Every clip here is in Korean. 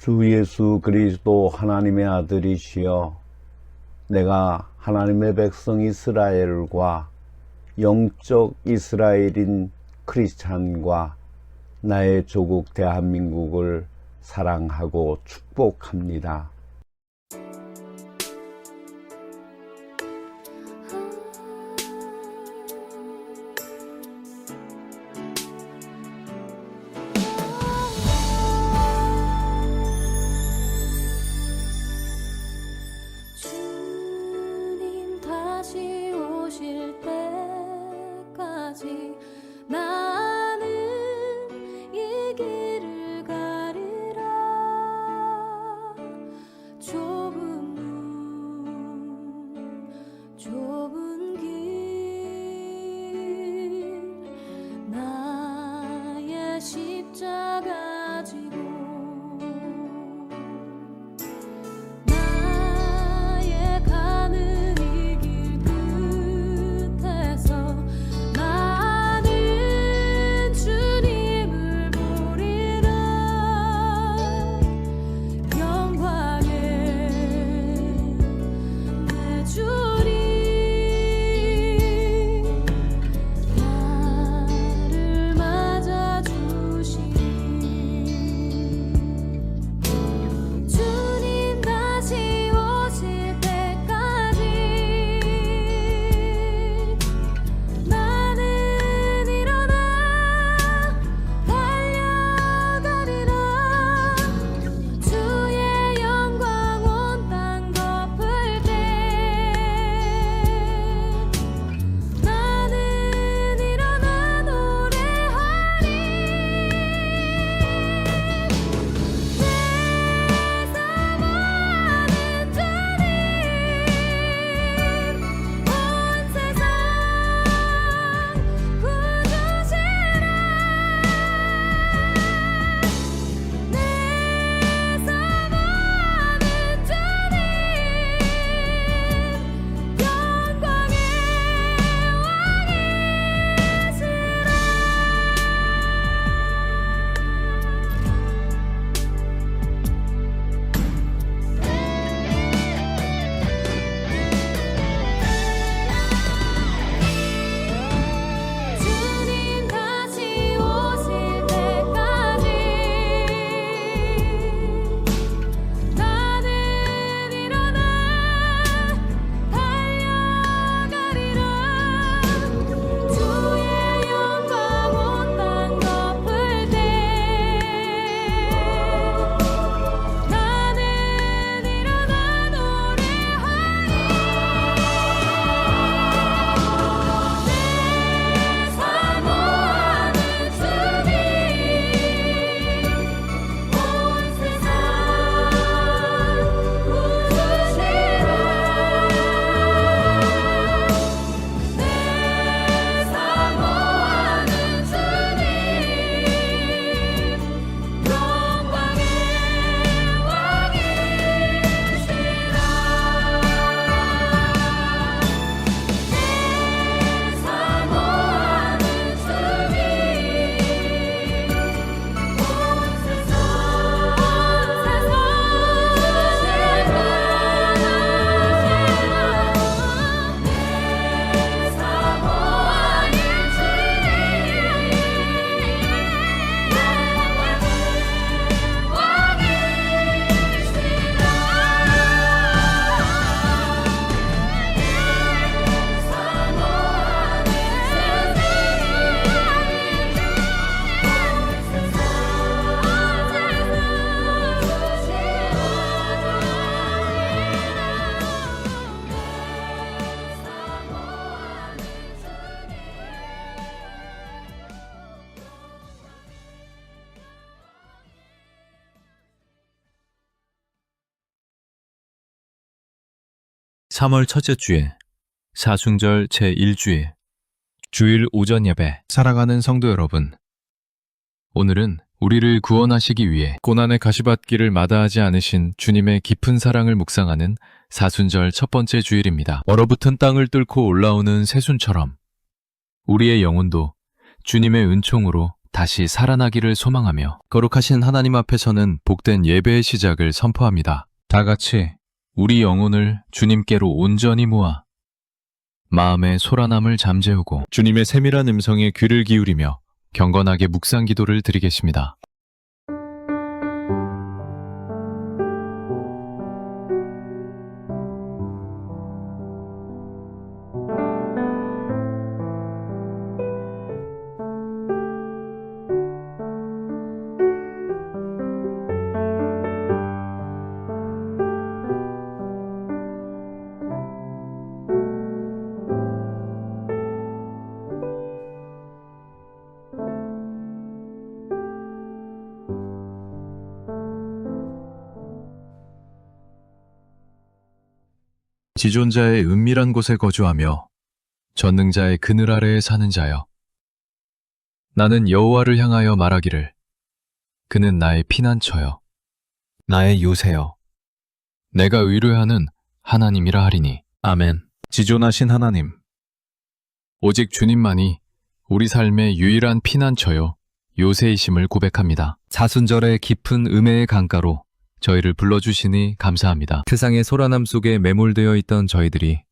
주 예수 그리스도 하나님의 아들이시여, 내가 하나님의 백성 이스라엘과 영적 이스라엘인 크리스찬과 나의 조국 대한민국을 사랑하고 축복합니다. 주님 다시 오실 때까지 나는 이 길을 가리라. 좁은 문 좁은 길 나의 십자가 지고 나의 가는 이 길 끝에서 나는 주님을 보리라. 영광에 내 주님 나를 맞아주시니 주님 다시 오실 때까지 나는 일어나 달려가리라. 주의 영광 온 땅 덮을 때 나는 일어나 노래하리. 내 사모하는 주님 온 세상 구주시라. 내 사모하는 주님 영광의 주님 다시 오실 때까지 나는 일어나 달려가리라. 주의 영광 온 땅 덮을 때 나는 일어나 노래하리. 내 사모하는 주님 온 세상 구주시라. 내 사모하는 주님 영광의 왕이시라. 사모하는 주님 온 세상 (3월) 첫째 주에 사순절 제1주일 주일 오전 예배. 사랑하는 성도 여러분, 오늘은 우리를 구원하시기 위해 고난의 가시밭길을 마다하지 않으신 주님의 깊은 사랑을 묵상하는 사순절 첫 번째 주일입니다. 얼어붙은 땅을 뚫고 올라오는 새순처럼 우리의 영혼도 주님의 은총으로 다시 살아나기를 소망하며 거룩하신 하나님 앞에서는 복된 예배의 시작을 선포합니다. 다 같이 우리 영혼을 주님께로 온전히 모아 마음의 소란함을 잠재우고 주님의 세밀한 음성에 귀를 기울이며 경건하게 묵상 기도를 드리겠습니다. 지존자의 은밀한 곳에 거주하며 전능자의 그늘 아래에 사는 자여, 나는 여호와를 향하여 말하기를 그는 나의 피난처여 나의 요새여 내가 의뢰하는 하나님이라 하리니. 아멘. 지존하신 하나님, 오직 주님만이 우리 삶의 유일한 피난처요 요새이심을 고백합니다. 사순절의 깊은 음해의 강가로 저희를 불러주시니 감사합니다. 세상의 소란함 속에 매몰되어 있던 저희들이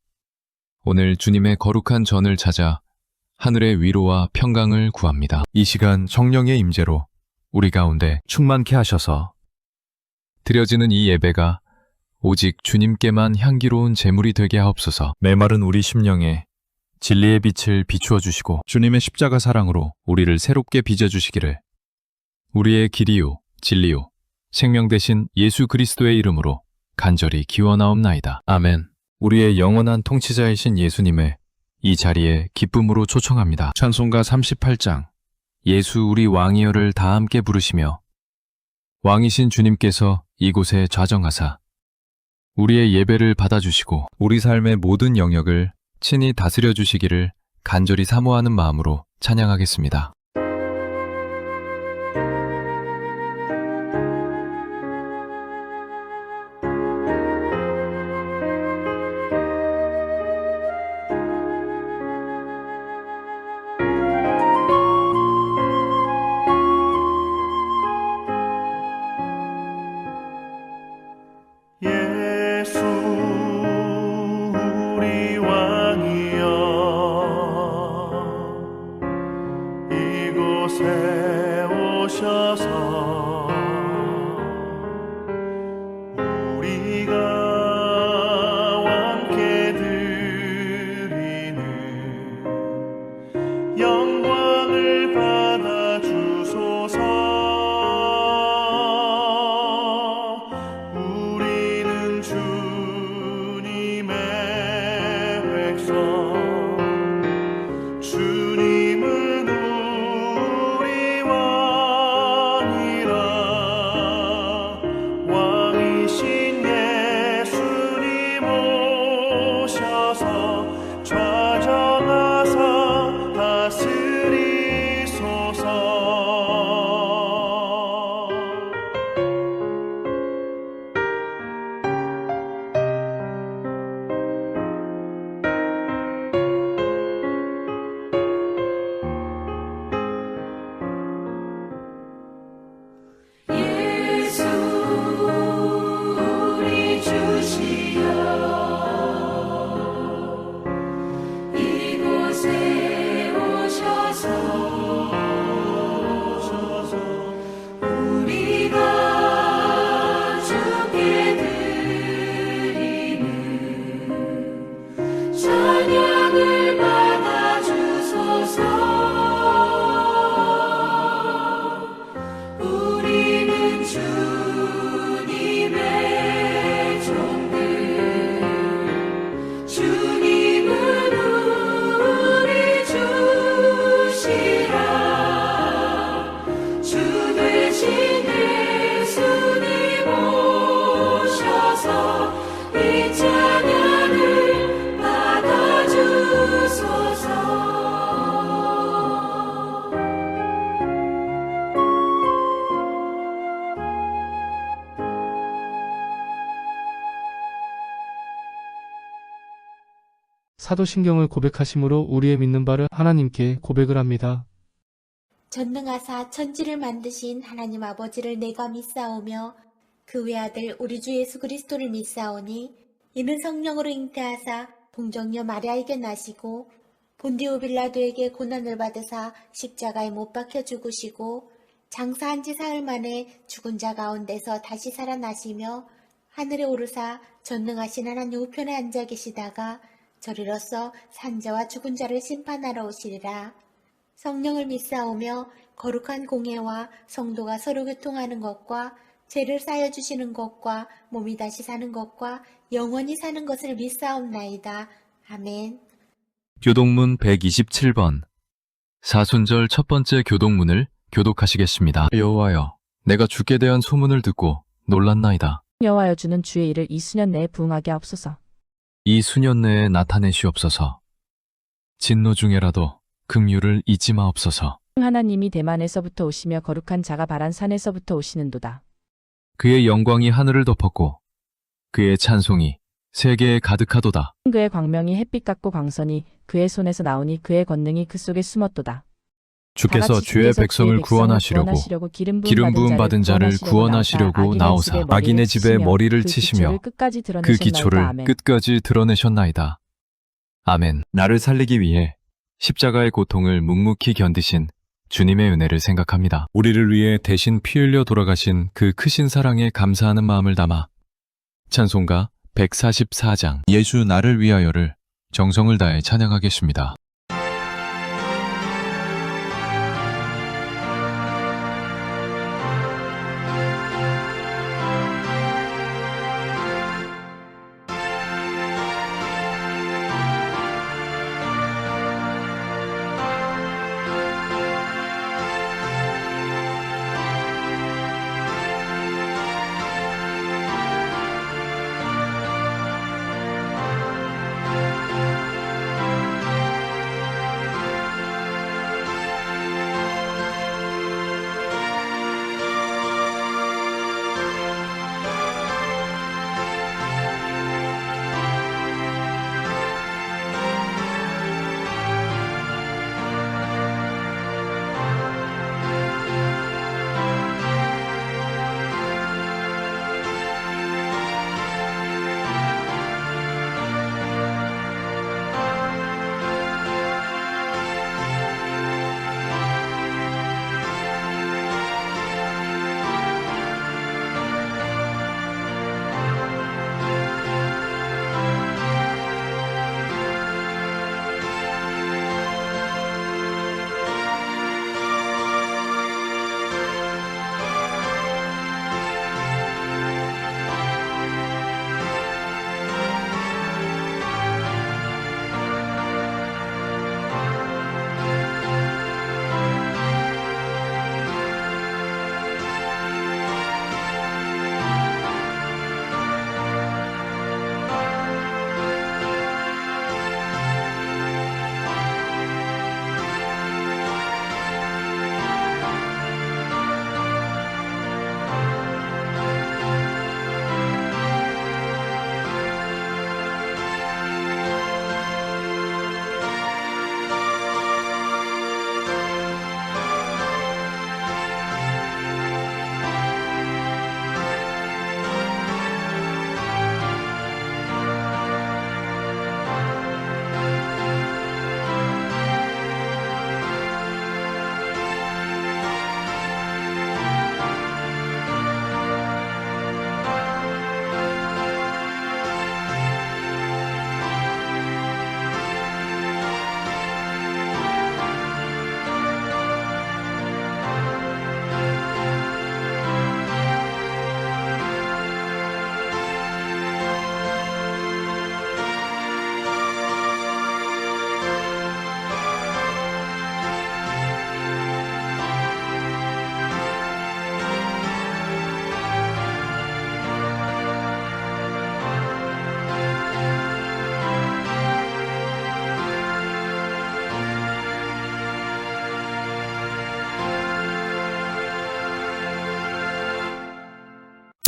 오늘 주님의 거룩한 전을 찾아 하늘의 위로와 평강을 구합니다. 이 시간 성령의 임재로 우리 가운데 충만케 하셔서 드려지는 이 예배가 오직 주님께만 향기로운 제물이 되게 하옵소서. 메마른 우리 심령에 진리의 빛을 비추어 주시고 주님의 십자가 사랑으로 우리를 새롭게 빚어주시기를 우리의 길이요 진리요 생명 되신 예수 그리스도의 이름으로 간절히 기원하옵나이다. 아멘. 우리의 영원한 통치자이신 예수님의 이 자리에 기쁨으로 초청합니다. 찬송가 38장 예수 우리 왕이여를 다 함께 부르시며 왕이신 주님께서 이곳에 좌정하사 우리의 예배를 받아주시고 우리 삶의 모든 영역을 친히 다스려 주시기를 간절히 사모하는 마음으로 찬양하겠습니다. 예수 우리 왕이여 이곳에 오셔서 우리가 함께 드리는 영광을 받아 주소서. 주님은 우리 왕이라 왕이신 예수님 오셔서 좌정하사 다스리소서. 사도신경을 고백하심으로 우리의 믿는 바를 하나님께 고백을 합니다. 전능하사 천지를 만드신 하나님 아버지를 내가 믿사오며 그 외아들 우리 주 예수 그리스도를 믿사오니 이는 성령으로 잉태하사 동정녀 마리아에게 나시고 본디오 빌라도에게 고난을 받으사 십자가에 못 박혀 죽으시고 장사한 지 사흘 만에 죽은 자 가운데서 다시 살아나시며 하늘에 오르사 전능하신 하나님 우편에 앉아 계시다가 저리로서 산자와 죽은 자를 심판하러 오시리라. 성령을 믿사오며 거룩한 공예와 성도가 서로 교통하는 것과 죄를 쌓여 주시는 것과 몸이 다시 사는 것과 영원히 사는 것을 믿사옵나이다. 아멘. 교독문 127번. 사순절 첫 번째 교독문을 교독하시겠습니다. 여호와여, 내가 주께 대한 소문을 듣고 놀랐나이다. 여호와여, 주는 주의 일을 이 수년 내에 부응하게 하옵소서. 이 수년 내에 나타내시옵소서. 진노 중에라도 긍휼을 잊지 마옵소서. 하나님이 대만에서부터 오시며 거룩한 자가 바란 산에서부터 오시는도다. 그의 영광이 하늘을 덮었고 그의 찬송이 세계에 가득하도다. 그의 광명이 햇빛 같고 광선이 그의 손에서 나오니 그의 권능이 그 속에 숨었도다. 주께서 다같이 주의 백성을 구원하시려고 기름 부음 받은 자를 구원하시려고 나오사 악인의 집에 머리를 치시며 그 기초를 끝까지 드러내셨나이다. 아멘. 나를 살리기 위해 십자가의 고통을 묵묵히 견디신 주님의 은혜를 생각합니다. 우리를 위해 대신 피 흘려 돌아가신 그 크신 사랑에 감사하는 마음을 담아 찬송가 144장 예수 나를 위하여를 정성을 다해 찬양하겠습니다.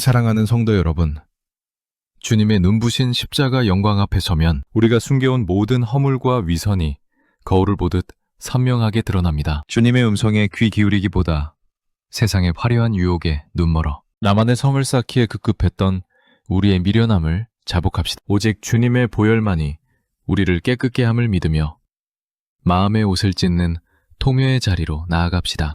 사랑하는 성도 여러분, 주님의 눈부신 십자가 영광 앞에 서면 우리가 숨겨온 모든 허물과 위선이 거울을 보듯 선명하게 드러납니다. 주님의 음성에 귀 기울이기보다 세상의 화려한 유혹에 눈멀어 나만의 성을 쌓기에 급급했던 우리의 미련함을 자복합시다. 오직 주님의 보혈만이 우리를 깨끗게 함을 믿으며 마음의 옷을 찢는 통회의 자리로 나아갑시다.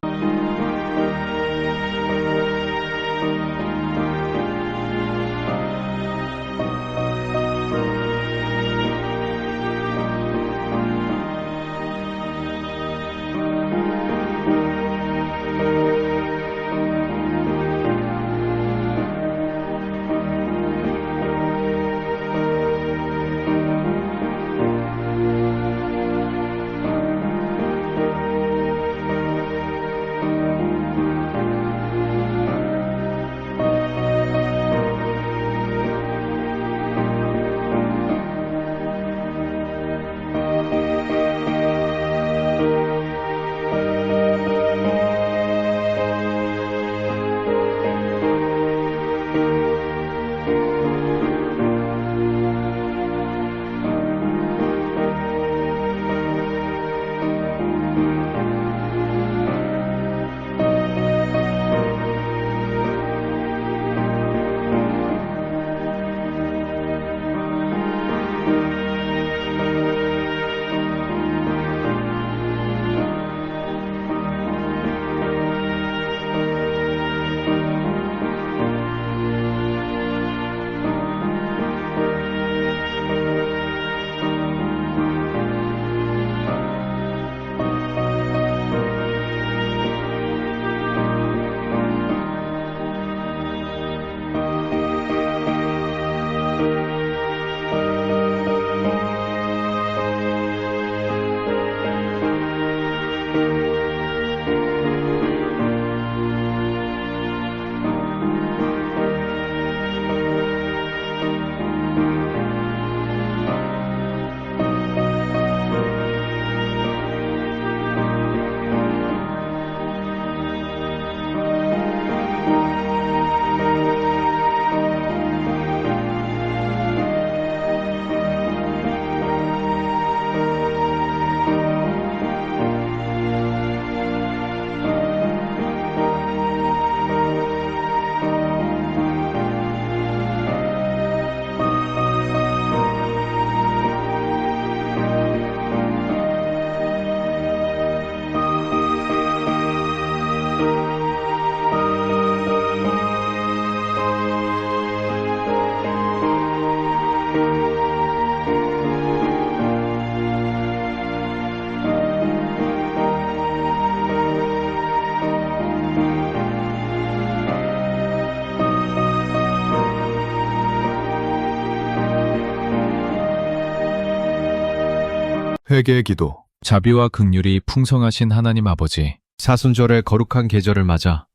회개의 기도. 자비와 긍휼이 풍성하신 하나님 아버지, 사순절의 거룩한 계절을 맞아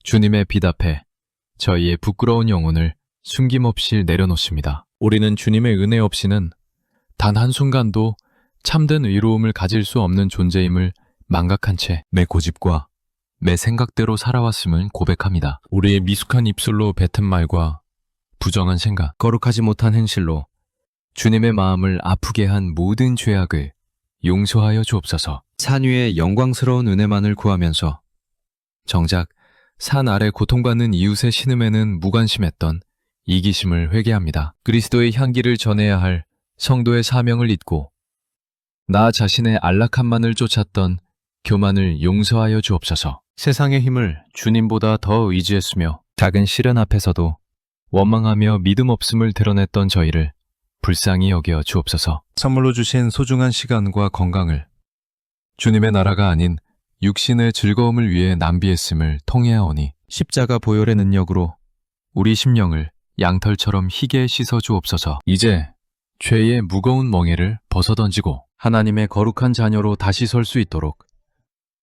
주님의 빛 앞에 저희의 부끄러운 영혼을 숨김없이 내려놓습니다. 우리는 주님의 은혜 없이는 단 한순간도 참된 의로움을 가질 수 없는 존재임을 망각한 채 내 고집과 내 생각대로 살아왔음을 고백합니다. 우리의 미숙한 입술로 뱉은 말과 부정한 생각, 거룩하지 못한 행실로 주님의 마음을 아프게 한 모든 죄악을 용서하여 주옵소서. 산 위의 영광스러운 은혜만을 구하면서 정작 산 아래 고통받는 이웃의 신음에는 무관심했던 이기심을 회개합니다. 그리스도의 향기를 전해야 할 성도의 사명을 잊고 나 자신의 안락함만을 쫓았던 교만을 용서하여 주옵소서. 세상의 힘을 주님보다 더 의지했으며 작은 시련 앞에서도 원망하며 믿음 없음을 드러냈던 저희를 불쌍히 여겨 주옵소서. 선물로 주신 소중한 시간과 건강을 주님의 나라가 아닌 육신의 즐거움을 위해 낭비했음을 통회하오니 십자가 보혈의 능력으로 우리 심령을 양털처럼 희게 씻어 주옵소서. 이제 죄의 무거운 멍에를 벗어던지고 하나님의 거룩한 자녀로 다시 설 수 있도록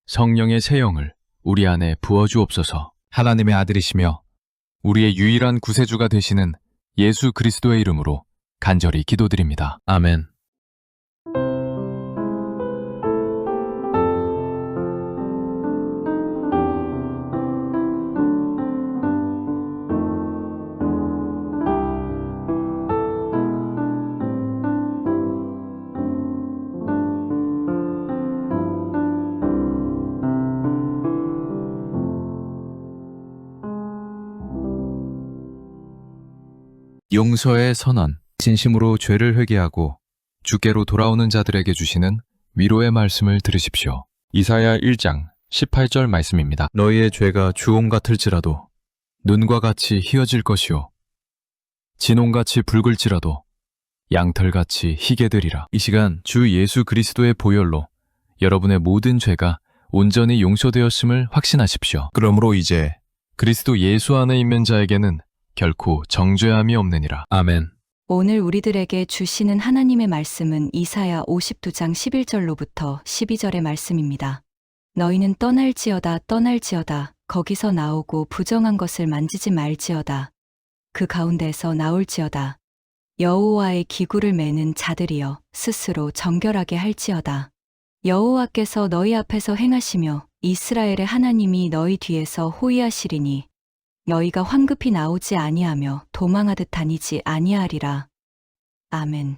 성령의 새 영을 우리 안에 부어 주옵소서. 하나님의 아들이시며 우리의 유일한 구세주가 되시는 예수 그리스도의 이름으로 간절히 기도드립니다. 아멘. 용서의 선언, 진심으로 죄를 회개하고 주께로 돌아오는 자들에게 주시는 위로의 말씀을 들으십시오. 이사야 1장 18절 말씀입니다. 너희의 죄가 주홍 같을지라도 눈과 같이 희어질 것이요 진홍같이 붉을지라도 양털같이 희게 되리라. 이 시간 주 예수 그리스도의 보혈로 여러분의 모든 죄가 온전히 용서되었음을 확신하십시오. 그러므로 이제 그리스도 예수 안에 있는 자에게는 결코 정죄함이 없느니라. 아멘. 오늘 우리들에게 주시는 하나님의 말씀은 이사야 52장 11절로부터 12절의 말씀입니다. 너희는 떠날지어다 떠날지어다 거기서 나오고 부정한 것을 만지지 말지어다 그 가운데서 나올지어다 여호와의 기구를 매는 자들이여 스스로 정결하게 할지어다 여호와께서 너희 앞에서 행하시며 이스라엘의 하나님이 너희 뒤에서 호위하시리니 너희가 황급히 나오지 아니하며 도망하듯 다니지 아니하리라. 아멘.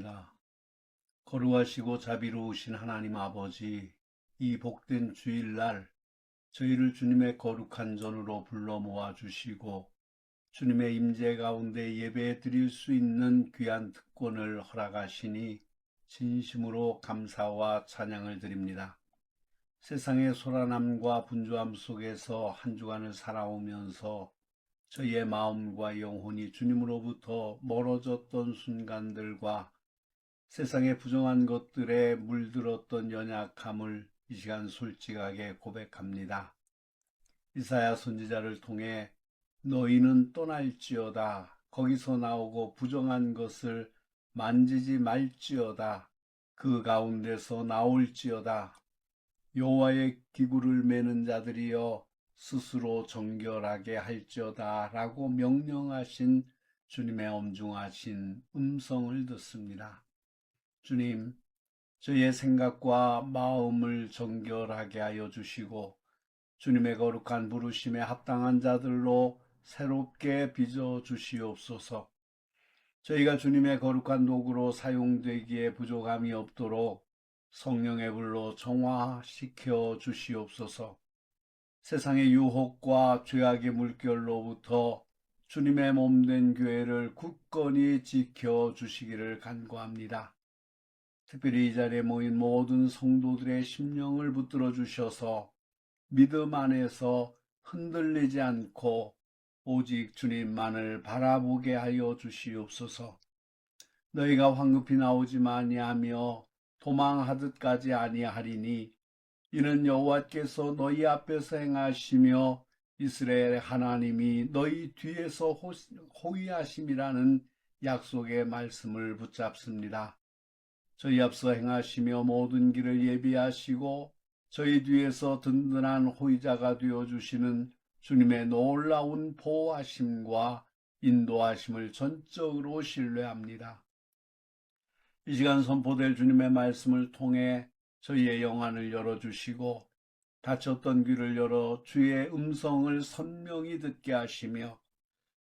기도합니다. 거룩하시고 자비로우신 하나님 아버지, 이 복된 주일날 저희를 주님의 거룩한 전으로 불러 모아 주시고 주님의 임재 가운데 예배 드릴 수 있는 귀한 특권을 허락하시니 진심으로 감사와 찬양을 드립니다. 세상의 소란함과 분주함 속에서 한 주간을 살아오면서 저희의 마음과 영혼이 주님으로부터 멀어졌던 순간들과 세상의 부정한 것들에 물들었던 연약함을 이 시간 솔직하게 고백합니다. 이사야 선지자를 통해 너희는 떠날지어다. 거기서 나오고 부정한 것을 만지지 말지어다. 그 가운데서 나올지어다. 여호와의 기구를 매는 자들이여 스스로 정결하게 할지어다 라고 명령하신 주님의 엄중하신 음성을 듣습니다. 주님, 저희의 생각과 마음을 정결하게 하여 주시고 주님의 거룩한 부르심에 합당한 자들로 새롭게 빚어 주시옵소서. 저희가 주님의 거룩한 도구로 사용되기에 부족함이 없도록 성령의 불로 정화시켜 주시옵소서. 세상의 유혹과 죄악의 물결로부터 주님의 몸된 교회를 굳건히 지켜 주시기를 간구합니다. 특별히 이 자리에 모인 모든 성도들의 심령을 붙들어 주셔서 믿음 안에서 흔들리지 않고 오직 주님만을 바라보게 하여 주시옵소서. 너희가 황급히 나오지 아니하며 도망하듯까지 아니하리니 이는 여호와께서 너희 앞에서 행하시며 이스라엘 하나님이 너희 뒤에서 호위하심이라는 약속의 말씀을 붙잡습니다. 저희 앞서 행하시며 모든 길을 예비하시고 저희 뒤에서 든든한 호위자가 되어주시는 주님의 놀라운 보호하심과 인도하심을 전적으로 신뢰합니다. 이 시간 선포될 주님의 말씀을 통해 저희의 영안을 열어주시고 닫혔던 귀를 열어 주의 음성을 선명히 듣게 하시며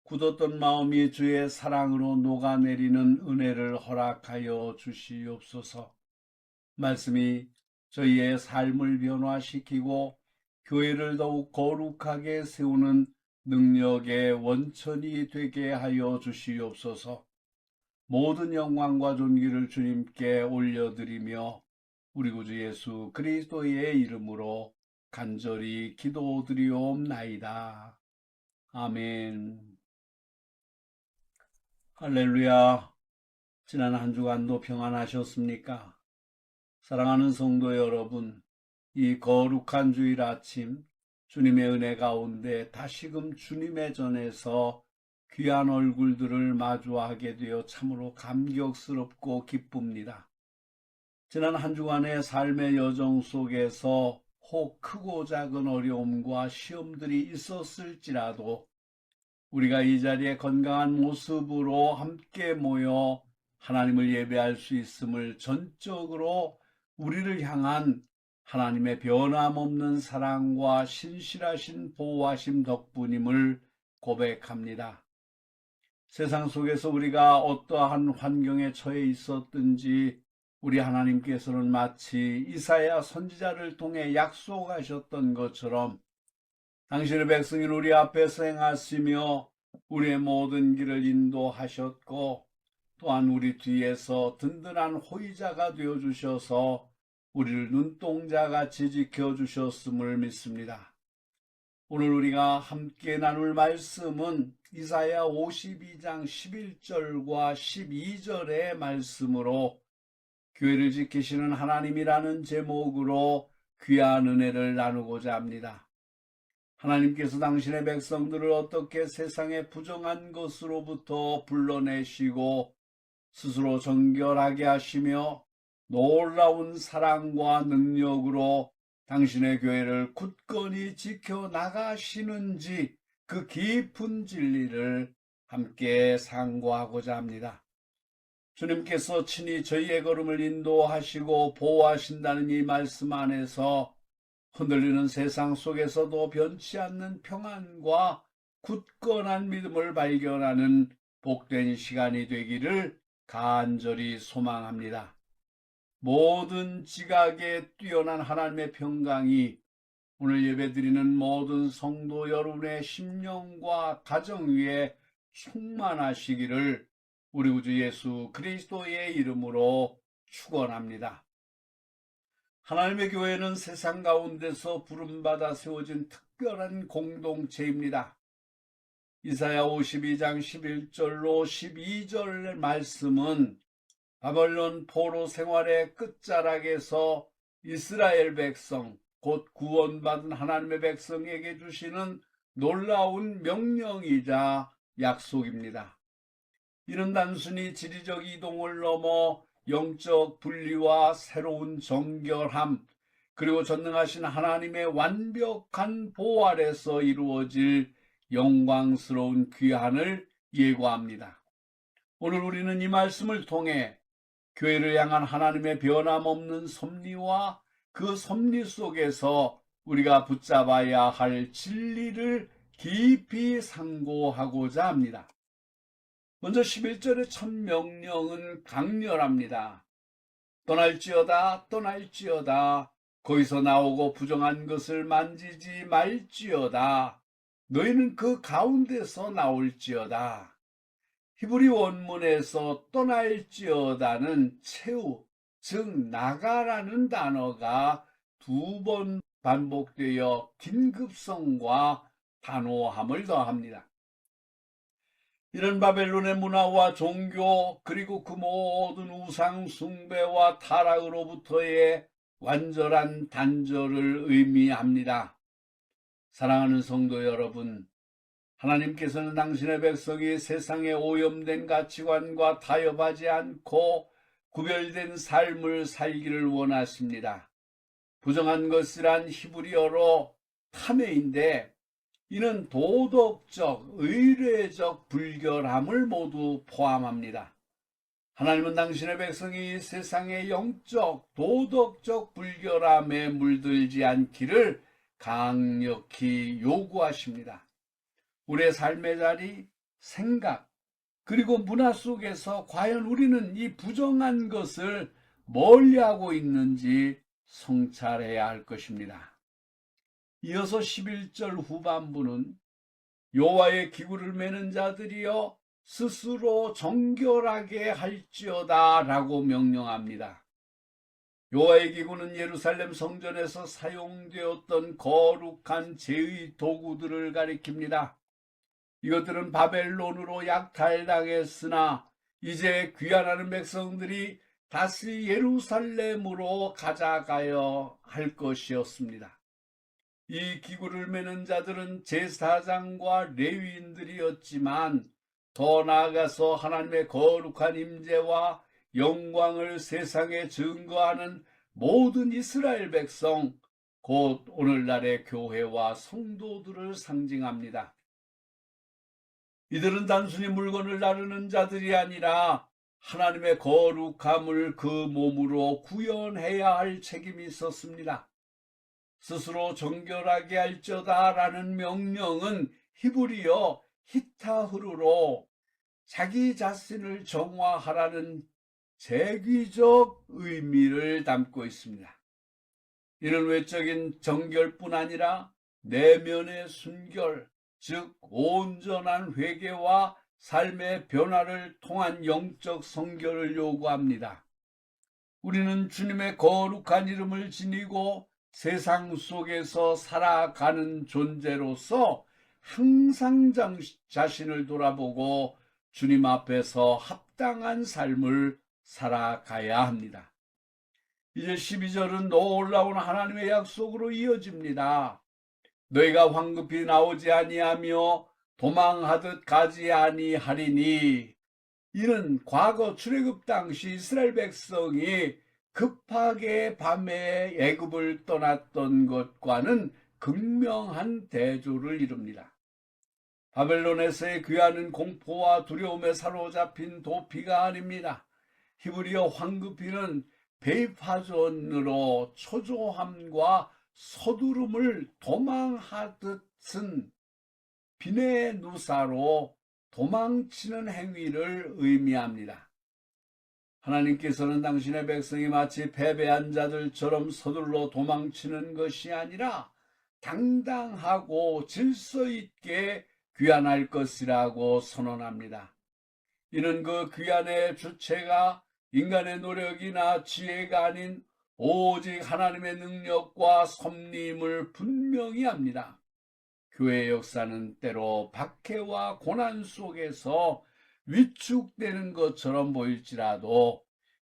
굳었던 마음이 주의 사랑으로 녹아내리는 은혜를 허락하여 주시옵소서. 말씀이 저희의 삶을 변화시키고 교회를 더욱 거룩하게 세우는 능력의 원천이 되게 하여 주시옵소서. 모든 영광과 존귀를 주님께 올려드리며 우리 구주 예수 그리스도의 이름으로 간절히 기도드리옵나이다. 아멘. 할렐루야. 지난 한 주간도 평안하셨습니까? 사랑하는 성도 여러분, 이 거룩한 주일 아침 주님의 은혜 가운데 다시금 주님의 전에서 귀한 얼굴들을 마주하게 되어 참으로 감격스럽고 기쁩니다. 지난 한 주간의 삶의 여정 속에서 혹 크고 작은 어려움과 시험들이 있었을지라도 우리가 이 자리에 건강한 모습으로 함께 모여 하나님을 예배할 수 있음을 전적으로 우리를 향한 하나님의 변함없는 사랑과 신실하신 보호하심 덕분임을 고백합니다. 세상 속에서 우리가 어떠한 환경에 처해 있었든지 우리 하나님께서는 마치 이사야 선지자를 통해 약속하셨던 것처럼 당신의 백성인 우리 앞에서 행하시며 우리의 모든 길을 인도하셨고 또한 우리 뒤에서 든든한 호위자가 되어주셔서 우리를 눈동자같이 지켜주셨음을 믿습니다. 오늘 우리가 함께 나눌 말씀은 이사야 52장 11절과 12절의 말씀으로 교회를 지키시는 하나님이라는 제목으로 귀한 은혜를 나누고자 합니다. 하나님께서 당신의 백성들을 어떻게 세상의 부정한 것으로부터 불러내시고 스스로 정결하게 하시며 놀라운 사랑과 능력으로 당신의 교회를 굳건히 지켜나가시는지 그 깊은 진리를 함께 상고하고자 합니다. 주님께서 친히 저희의 걸음을 인도하시고 보호하신다는 이 말씀 안에서 흔들리는 세상 속에서도 변치 않는 평안과 굳건한 믿음을 발견하는 복된 시간이 되기를 간절히 소망합니다. 모든 지각에 뛰어난 하나님의 평강이 오늘 예배드리는 모든 성도 여러분의 심령과 가정 위에 충만하시기를 우리 구주 예수 그리스도의 이름으로 축원합니다. 하나님의 교회는 세상 가운데서 부름받아 세워진 특별한 공동체입니다. 이사야 52장 11절로 12절 말씀은 바벨론 포로 생활의 끝자락에서 이스라엘 백성, 곧 구원받은 하나님의 백성에게 주시는 놀라운 명령이자 약속입니다. 이는 단순히 지리적 이동을 넘어 영적 분리와 새로운 정결함, 그리고 전능하신 하나님의 완벽한 보호 아래서 이루어질 영광스러운 귀환을 예고합니다. 오늘 우리는 이 말씀을 통해 교회를 향한 하나님의 변함없는 섭리와 그 섭리 속에서 우리가 붙잡아야 할 진리를 깊이 상고하고자 합니다. 먼저 11절의 첫 명령은 강렬합니다. 떠날지어다 떠날지어다 거기서 나오고 부정한 것을 만지지 말지어다 너희는 그 가운데서 나올지어다. 히브리 원문에서 떠날지어다는 채우, 즉 나가라는 단어가 2번 반복되어 긴급성과 단호함을 더합니다. 이런 바벨론의 문화와 종교 그리고 그 모든 우상 숭배와 타락으로부터의 완전한 단절을 의미합니다. 사랑하는 성도 여러분, 하나님께서는 당신의 백성이 세상의 오염된 가치관과 타협하지 않고 구별된 삶을 살기를 원하십니다. 부정한 것이란 히브리어로 타메인데 이는 도덕적, 의례적 불결함을 모두 포함합니다. 하나님은 당신의 백성이 세상의 영적, 도덕적 불결함에 물들지 않기를 강력히 요구하십니다. 우리의 삶의 자리, 생각, 그리고 문화 속에서 과연 우리는 이 부정한 것을 멀리하고 있는지 성찰해야 할 것입니다. 이어서 11절 후반부는 여호와의 기구를 매는 자들이여 스스로 정결하게 할지어다 라고 명령합니다. 여호와의 기구는 예루살렘 성전에서 사용되었던 거룩한 제의 도구들을 가리킵니다. 이것들은 바벨론으로 약탈당했으나 이제 귀환하는 백성들이 다시 예루살렘으로 가져가야 할 것이었습니다. 이 기구를 매는 자들은 제사장과 레위인들이었지만 더 나아가서 하나님의 거룩한 임재와 영광을 세상에 증거하는 모든 이스라엘 백성, 곧 오늘날의 교회와 성도들을 상징합니다. 이들은 단순히 물건을 나르는 자들이 아니라 하나님의 거룩함을 그 몸으로 구현해야 할 책임이 있었습니다. 스스로 정결하게 할지어다 라는 명령은 히브리어 히타흐르로 자기 자신을 정화하라는 재귀적 의미를 담고 있습니다. 이는 외적인 정결뿐 아니라 내면의 순결, 즉 온전한 회개와 삶의 변화를 통한 영적 성결을 요구합니다. 우리는 주님의 거룩한 이름을 지니고 세상 속에서 살아가는 존재로서 항상 자신을 돌아보고 주님 앞에서 합당한 삶을 살아가야 합니다. 이제 12절은 놀라운 하나님의 약속으로 이어집니다. 너희가 황급히 나오지 아니하며 도망하듯 가지 아니하리니 이는 과거 출애굽 당시 이스라엘 백성이 급하게 밤에 애굽을 떠났던 것과는 극명한 대조를 이룹니다. 바벨론에서의 귀환은 공포와 두려움에 사로잡힌 도피가 아닙니다. 히브리어 황급히는 베이파존으로 초조함과 서두름을 도망하듯은 비네누사로 도망치는 행위를 의미합니다. 하나님께서는 당신의 백성이 마치 패배한 자들처럼 서둘러 도망치는 것이 아니라 당당하고 질서 있게 귀환할 것이라고 선언합니다. 이는 그 귀환의 주체가 인간의 노력이나 지혜가 아닌 오직 하나님의 능력과 섭리임을 분명히 합니다. 교회의 역사는 때로 박해와 고난 속에서 위축되는 것처럼 보일지라도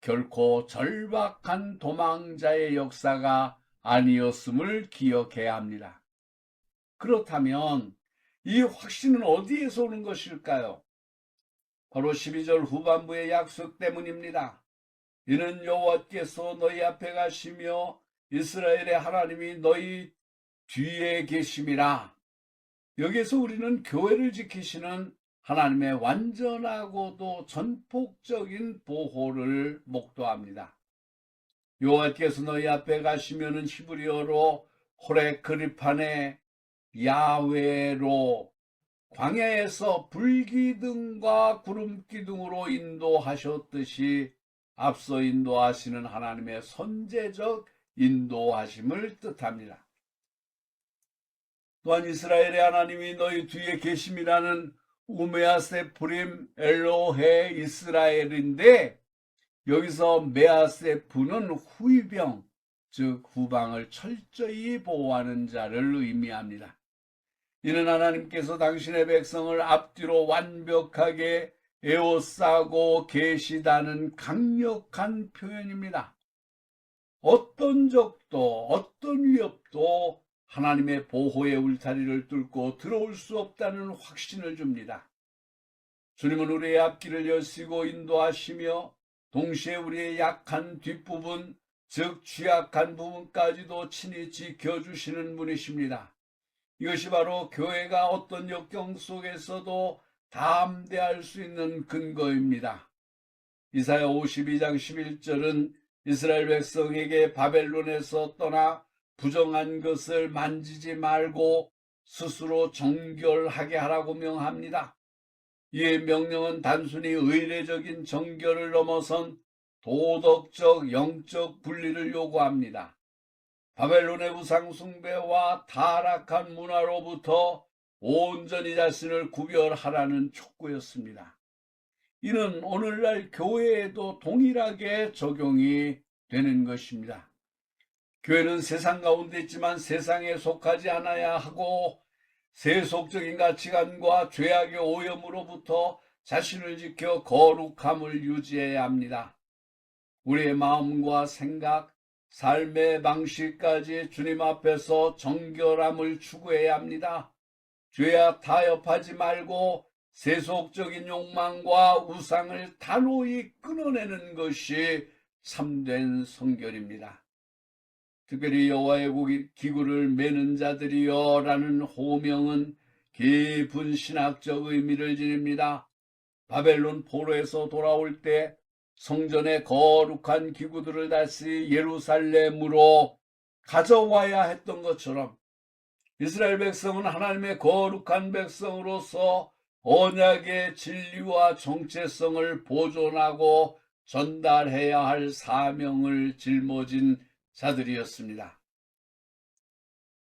결코 절박한 도망자의 역사가 아니었음을 기억해야 합니다. 그렇다면 이 확신은 어디에서 오는 것일까요? 바로 12절 후반부의 약속 때문입니다. 이는 여호와께서 너희 앞에 가시며 이스라엘의 하나님이 너희 뒤에 계심이라. 여기에서 우리는 교회를 지키시는 하나님의 완전하고도 전폭적인 보호를 목도합니다. 여호와께서 너희 앞에 가시면은 히브리어로 호레크리판의 야훼로 광야에서 불기둥과 구름기둥으로 인도하셨듯이 앞서 인도하시는 하나님의 선제적 인도하심을 뜻합니다. 또한 이스라엘의 하나님이 너희 뒤에 계심이라는 우메아세프림 엘로헤 이스라엘인데 여기서 메아세프는 후위병, 즉 후방을 철저히 보호하는 자를 의미합니다. 이는 하나님께서 당신의 백성을 앞뒤로 완벽하게 에워싸고 계시다는 강력한 표현입니다. 어떤 적도 어떤 위협도 하나님의 보호의 울타리를 뚫고 들어올 수 없다는 확신을 줍니다. 주님은 우리의 앞길을 여시고 인도하시며 동시에 우리의 약한 뒷부분, 즉 취약한 부분까지도 친히 지켜주시는 분이십니다. 이것이 바로 교회가 어떤 역경 속에서도 담대할 수 있는 근거입니다. 이사야 52장 11절은 이스라엘 백성에게 바벨론에서 떠나 부정한 것을 만지지 말고 스스로 정결하게 하라고 명합니다. 이의 명령은 단순히 의례적인 정결을 넘어선 도덕적, 영적 분리를 요구합니다. 바벨론의 우상 숭배와 타락한 문화로부터 온전히 자신을 구별하라는 촉구였습니다. 이는 오늘날 교회에도 동일하게 적용이 되는 것입니다. 교회는 세상 가운데 있지만 세상에 속하지 않아야 하고 세속적인 가치관과 죄악의 오염으로부터 자신을 지켜 거룩함을 유지해야 합니다. 우리의 마음과 생각, 삶의 방식까지 주님 앞에서 정결함을 추구해야 합니다. 죄와 타협하지 말고 세속적인 욕망과 우상을 단호히 끊어내는 것이 참된 성결입니다. 특별히 여호와의 기구를 메는 자들이여 라는 호명은 깊은 신학적 의미를 지닙니다. 바벨론 포로에서 돌아올 때 성전의 거룩한 기구들을 다시 예루살렘으로 가져와야 했던 것처럼 이스라엘 백성은 하나님의 거룩한 백성으로서 언약의 진리와 정체성을 보존하고 전달해야 할 사명을 짊어진 자들이었습니다.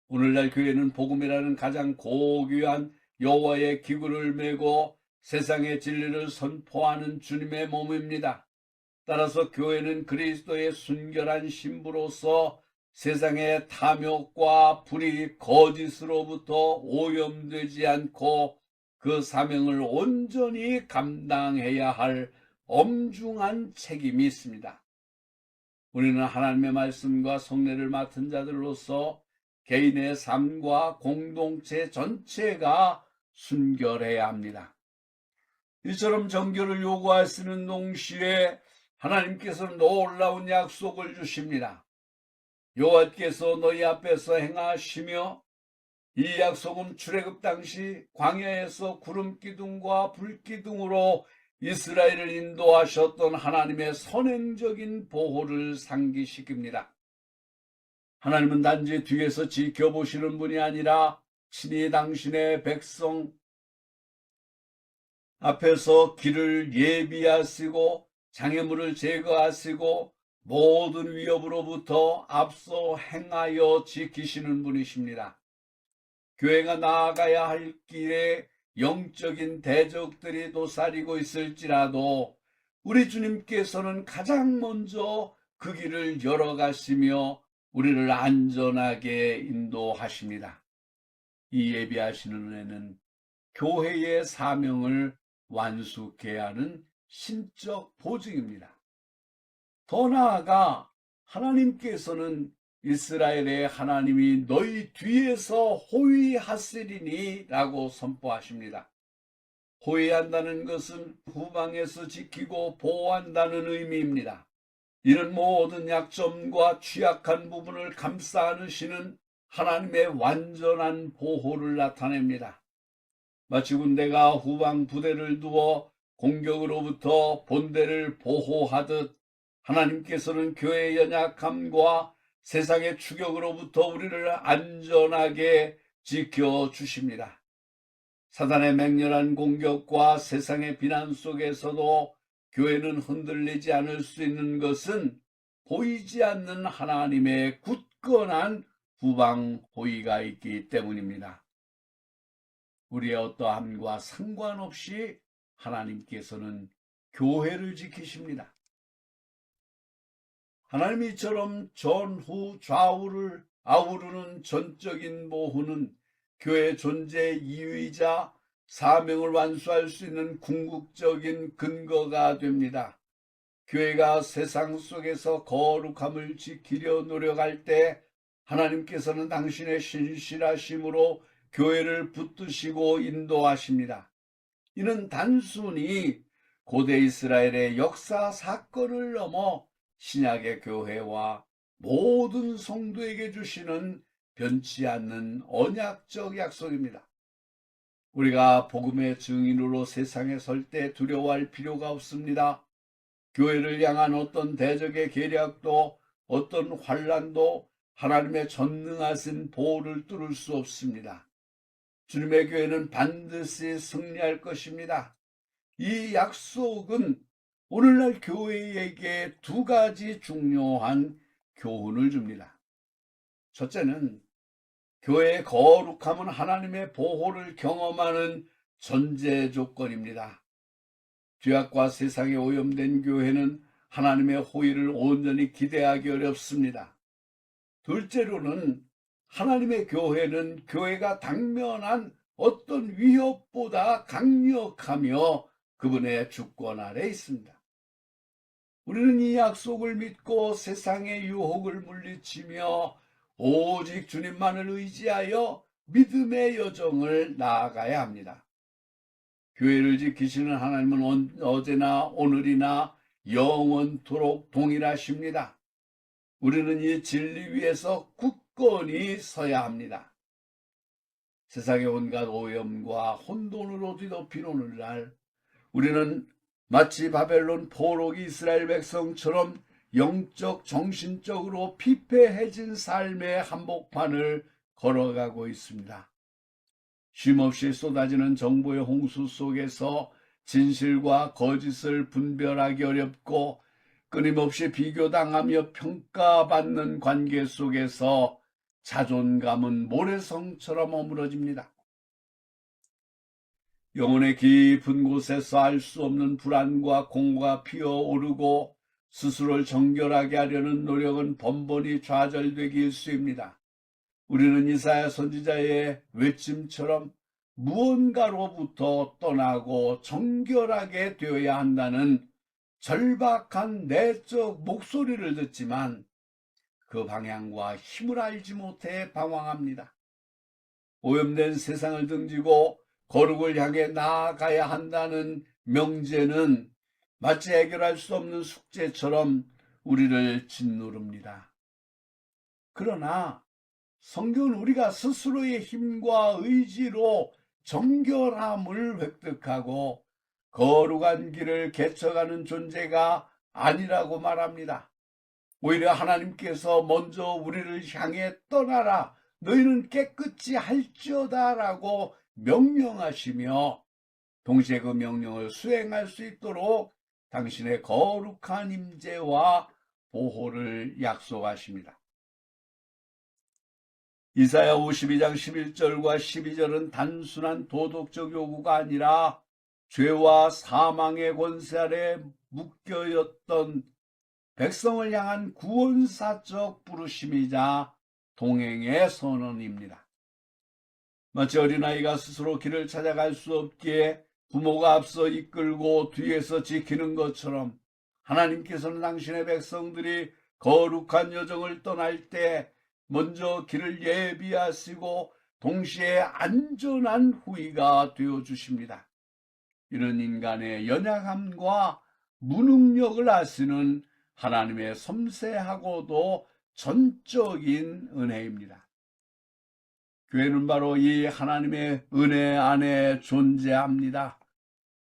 오늘날 교회는 복음이라는 가장 고귀한 여호와의 기구를 메고 세상의 진리를 선포하는 주님의 몸입니다. 따라서 교회는 그리스도의 순결한 신부로서 세상의 탐욕과 불의, 거짓으로부터 오염되지 않고 그 사명을 온전히 감당해야 할 엄중한 책임이 있습니다. 우리는 하나님의 말씀과 성례를 맡은 자들로서 개인의 삶과 공동체 전체가 순결해야 합니다. 이처럼 정결을 요구하시는 동시에 하나님께서는 놀라운 약속을 주십니다. 여호와께서 너희 앞에서 행하시며 이 약속은 출애굽 당시 광야에서 구름기둥과 불기둥으로 이스라엘을 인도하셨던 하나님의 선행적인 보호를 상기시킵니다. 하나님은 단지 뒤에서 지켜보시는 분이 아니라 친히 당신의 백성 앞에서 길을 예비하시고 장애물을 제거하시고 모든 위협으로부터 앞서 행하여 지키시는 분이십니다. 교회가 나아가야 할 길에 영적인 대적들이 도사리고 있을지라도 우리 주님께서는 가장 먼저 그 길을 열어가시며 우리를 안전하게 인도하십니다. 이 예비하시는 은혜는 교회의 사명을 완수케 하는 신적 보증입니다. 더 나아가 하나님께서는 이스라엘의 하나님이 너희 뒤에서 호위하시리니 라고 선포하십니다. 호위한다는 것은 후방에서 지키고 보호한다는 의미입니다. 이는 모든 약점과 취약한 부분을 감싸 안으시는 하나님의 완전한 보호를 나타냅니다. 마치 군대가 후방 부대를 두어 공격으로부터 본대를 보호하듯 하나님께서는 교회의 연약함과 세상의 추격으로부터 우리를 안전하게 지켜주십니다. 사단의 맹렬한 공격과 세상의 비난 속에서도 교회는 흔들리지 않을 수 있는 것은 보이지 않는 하나님의 굳건한 후방 호위가 있기 때문입니다. 우리의 어떠함과 상관없이 하나님께서는 교회를 지키십니다. 하나님이 이처럼 전후 좌우를 아우르는 전적인 보호는 교회 존재 이유이자 사명을 완수할 수 있는 궁극적인 근거가 됩니다. 교회가 세상 속에서 거룩함을 지키려 노력할 때 하나님께서는 당신의 신실하심으로 교회를 붙드시고 인도하십니다. 이는 단순히 고대 이스라엘의 역사 사건을 넘어 신약의 교회와 모든 성도에게 주시는 변치 않는 언약적 약속입니다. 우리가 복음의 증인으로 세상에 설 때 두려워할 필요가 없습니다. 교회를 향한 어떤 대적의 계략도 어떤 환난도 하나님의 전능하신 보호를 뚫을 수 없습니다. 주님의 교회는 반드시 승리할 것입니다. 이 약속은 오늘날 교회에게 두 가지 중요한 교훈을 줍니다. 첫째는 교회의 거룩함은 하나님의 보호를 경험하는 전제 조건입니다. 죄악과 세상에 오염된 교회는 하나님의 호의를 온전히 기대하기 어렵습니다. 둘째로는 하나님의 교회는 교회가 당면한 어떤 위협보다 강력하며 그분의 주권 아래 있습니다. 우리는 이 약속을 믿고 세상의 유혹을 물리치며 오직 주님만을 의지하여 믿음의 여정을 나아가야 합니다. 교회를 지키시는 하나님은 어제나 오늘이나 영원토록 동일하십니다. 우리는 이 진리 위에서 굳건히 서야 합니다. 세상의 온갖 오염과 혼돈으로 뒤덮인 오늘날 우리는 마치 바벨론 포로기 이스라엘 백성처럼 영적 정신적으로 피폐해진 삶의 한복판을 걸어가고 있습니다. 쉼없이 쏟아지는 정보의 홍수 속에서 진실과 거짓을 분별하기 어렵고 끊임없이 비교당하며 평가받는 관계 속에서 자존감은 모래성처럼 어무러집니다. 영혼의 깊은 곳에서 알 수 없는 불안과 공고가 피어오르고 스스로를 정결하게 하려는 노력은 번번이 좌절되기 일쑤입니다. 우리는 이사야 선지자의 외침처럼 무언가로부터 떠나고 정결하게 되어야 한다는 절박한 내적 목소리를 듣지만 그 방향과 힘을 알지 못해 방황합니다. 오염된 세상을 등지고 거룩을 향해 나아가야 한다는 명제는 마치 해결할 수 없는 숙제처럼 우리를 짓누릅니다. 그러나 성경은 우리가 스스로의 힘과 의지로 정결함을 획득하고 거룩한 길을 개척하는 존재가 아니라고 말합니다. 오히려 하나님께서 먼저 우리를 향해 떠나라, 너희는 깨끗이 할지어다 라고 명령하시며 동시에 그 명령을 수행할 수 있도록 당신의 거룩한 임재와 보호를 약속하십니다. 이사야 52장 11절과 12절은 단순한 도덕적 요구가 아니라 죄와 사망의 권세 아래 묶여있던 백성을 향한 구원사적 부르심이자 동행의 선언입니다. 마치 어린아이가 스스로 길을 찾아갈 수 없기에 부모가 앞서 이끌고 뒤에서 지키는 것처럼 하나님께서는 당신의 백성들이 거룩한 여정을 떠날 때 먼저 길을 예비하시고 동시에 안전한 후위가 되어주십니다. 이런 인간의 연약함과 무능력을 아시는 하나님의 섬세하고도 전적인 은혜입니다. 교회는 바로 이 하나님의 은혜 안에 존재합니다.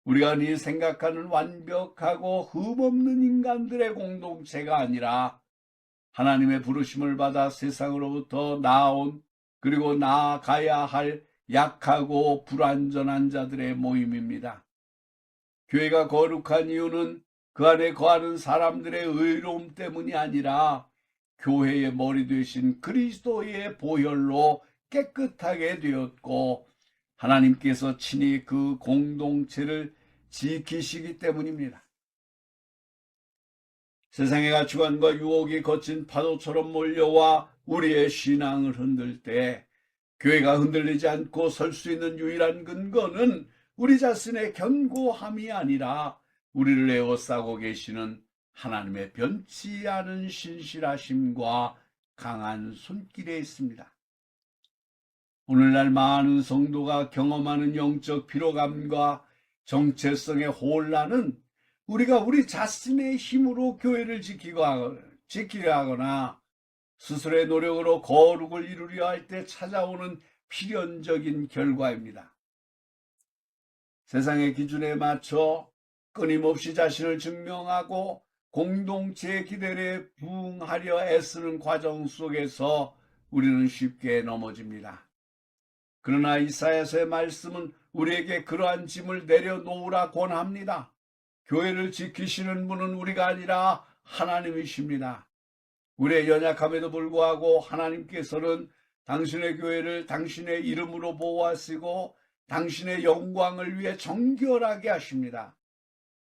우리가 흔히 생각하는 완벽하고 흠없는 인간들의 공동체가 아니라 하나님의 부르심을 받아 세상으로부터 나아온 그리고 나아가야 할 약하고 불완전한 자들의 모임입니다. 교회가 거룩한 이유는 그 안에 거하는 사람들의 의로움 때문이 아니라 교회의 머리 되신 그리스도의 보혈로 깨끗하게 되었고 하나님께서 친히 그 공동체를 지키시기 때문입니다. 세상의 가치관과 유혹이 거친 파도처럼 몰려와 우리의 신앙을 흔들 때 교회가 흔들리지 않고 설 수 있는 유일한 근거는 우리 자신의 견고함이 아니라 우리를 에워싸고 계시는 하나님의 변치 않은 신실하심과 강한 손길에 있습니다. 오늘날 많은 성도가 경험하는 영적 피로감과 정체성의 혼란은 우리가 우리 자신의 힘으로 교회를 지키려 하거나 스스로의 노력으로 거룩을 이루려 할 때 찾아오는 필연적인 결과입니다. 세상의 기준에 맞춰 끊임없이 자신을 증명하고 공동체의 기대에 부응하려 애쓰는 과정 속에서 우리는 쉽게 넘어집니다. 그러나 이사야서의 말씀은 우리에게 그러한 짐을 내려놓으라 권합니다. 교회를 지키시는 분은 우리가 아니라 하나님이십니다. 우리의 연약함에도 불구하고 하나님께서는 당신의 교회를 당신의 이름으로 보호하시고 당신의 영광을 위해 정결하게 하십니다.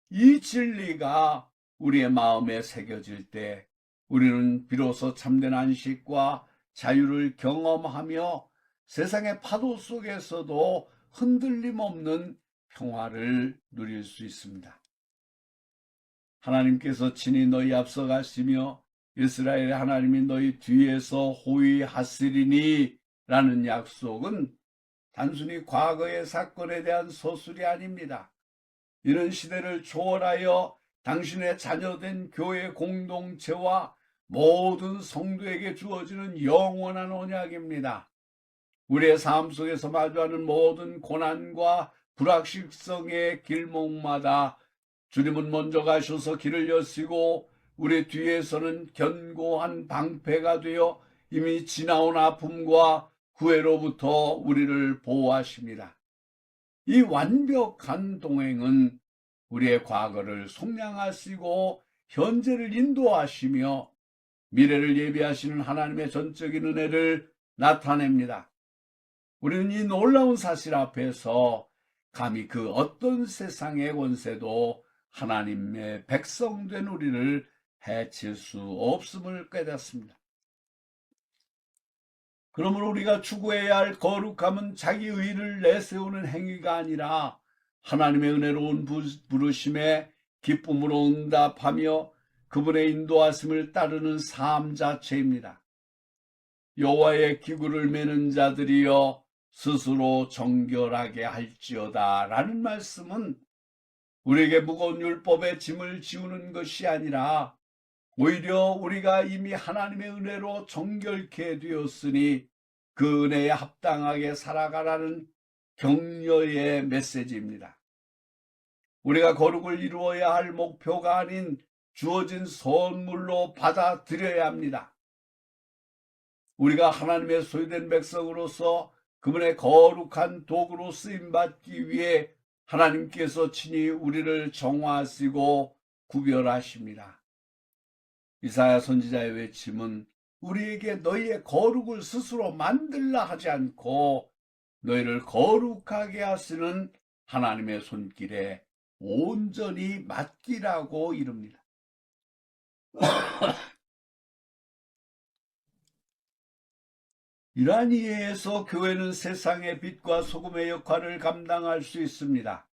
이 진리가 우리의 마음에 새겨질 때 우리는 비로소 참된 안식과 자유를 경험하며 세상의 파도 속에서도 흔들림 없는 평화를 누릴 수 있습니다. 하나님께서 친히 너희 앞서 가시며 이스라엘의 하나님이 너희 뒤에서 호위하시리니 라는 약속은 단순히 과거의 사건에 대한 서술이 아닙니다. 이런 시대를 초월하여 당신의 자녀된 교회 공동체와 모든 성도에게 주어지는 영원한 언약입니다. 우리의 삶 속에서 마주하는 모든 고난과 불확실성의 길목마다 주님은 먼저 가셔서 길을 여시고 우리 뒤에서는 견고한 방패가 되어 이미 지나온 아픔과 구애로부터 우리를 보호하십니다. 이 완벽한 동행은 우리의 과거를 속량하시고 현재를 인도하시며 미래를 예비하시는 하나님의 전적인 은혜를 나타냅니다. 우리는 이 놀라운 사실 앞에서 감히 그 어떤 세상의 권세도 하나님의 백성된 우리를 해칠 수 없음을 깨닫습니다. 그러므로 우리가 추구해야 할 거룩함은 자기 의를 내세우는 행위가 아니라 하나님의 은혜로운 부르심에 기쁨으로 응답하며 그분의 인도하심을 따르는 삶 자체입니다. 여호와의 기구를 매는 자들이여 스스로 정결하게 할지어다 라는 말씀은 우리에게 무거운 율법의 짐을 지우는 것이 아니라 오히려 우리가 이미 하나님의 은혜로 정결케 되었으니 그 은혜에 합당하게 살아가라는 격려의 메시지입니다. 우리가 거룩을 이루어야 할 목표가 아닌 주어진 선물로 받아들여야 합니다. 우리가 하나님의 소유된 백성으로서 그분의 거룩한 도구로 쓰임받기 위해 하나님께서 친히 우리를 정화하시고 구별하십니다. 이사야 선지자의 외침은 우리에게 너희의 거룩을 스스로 만들라 하지 않고 너희를 거룩하게 하시는 하나님의 손길에 온전히 맡기라고 이릅니다. 이러한 이해에서 교회는 세상의 빛과 소금의 역할을 감당할 수 있습니다.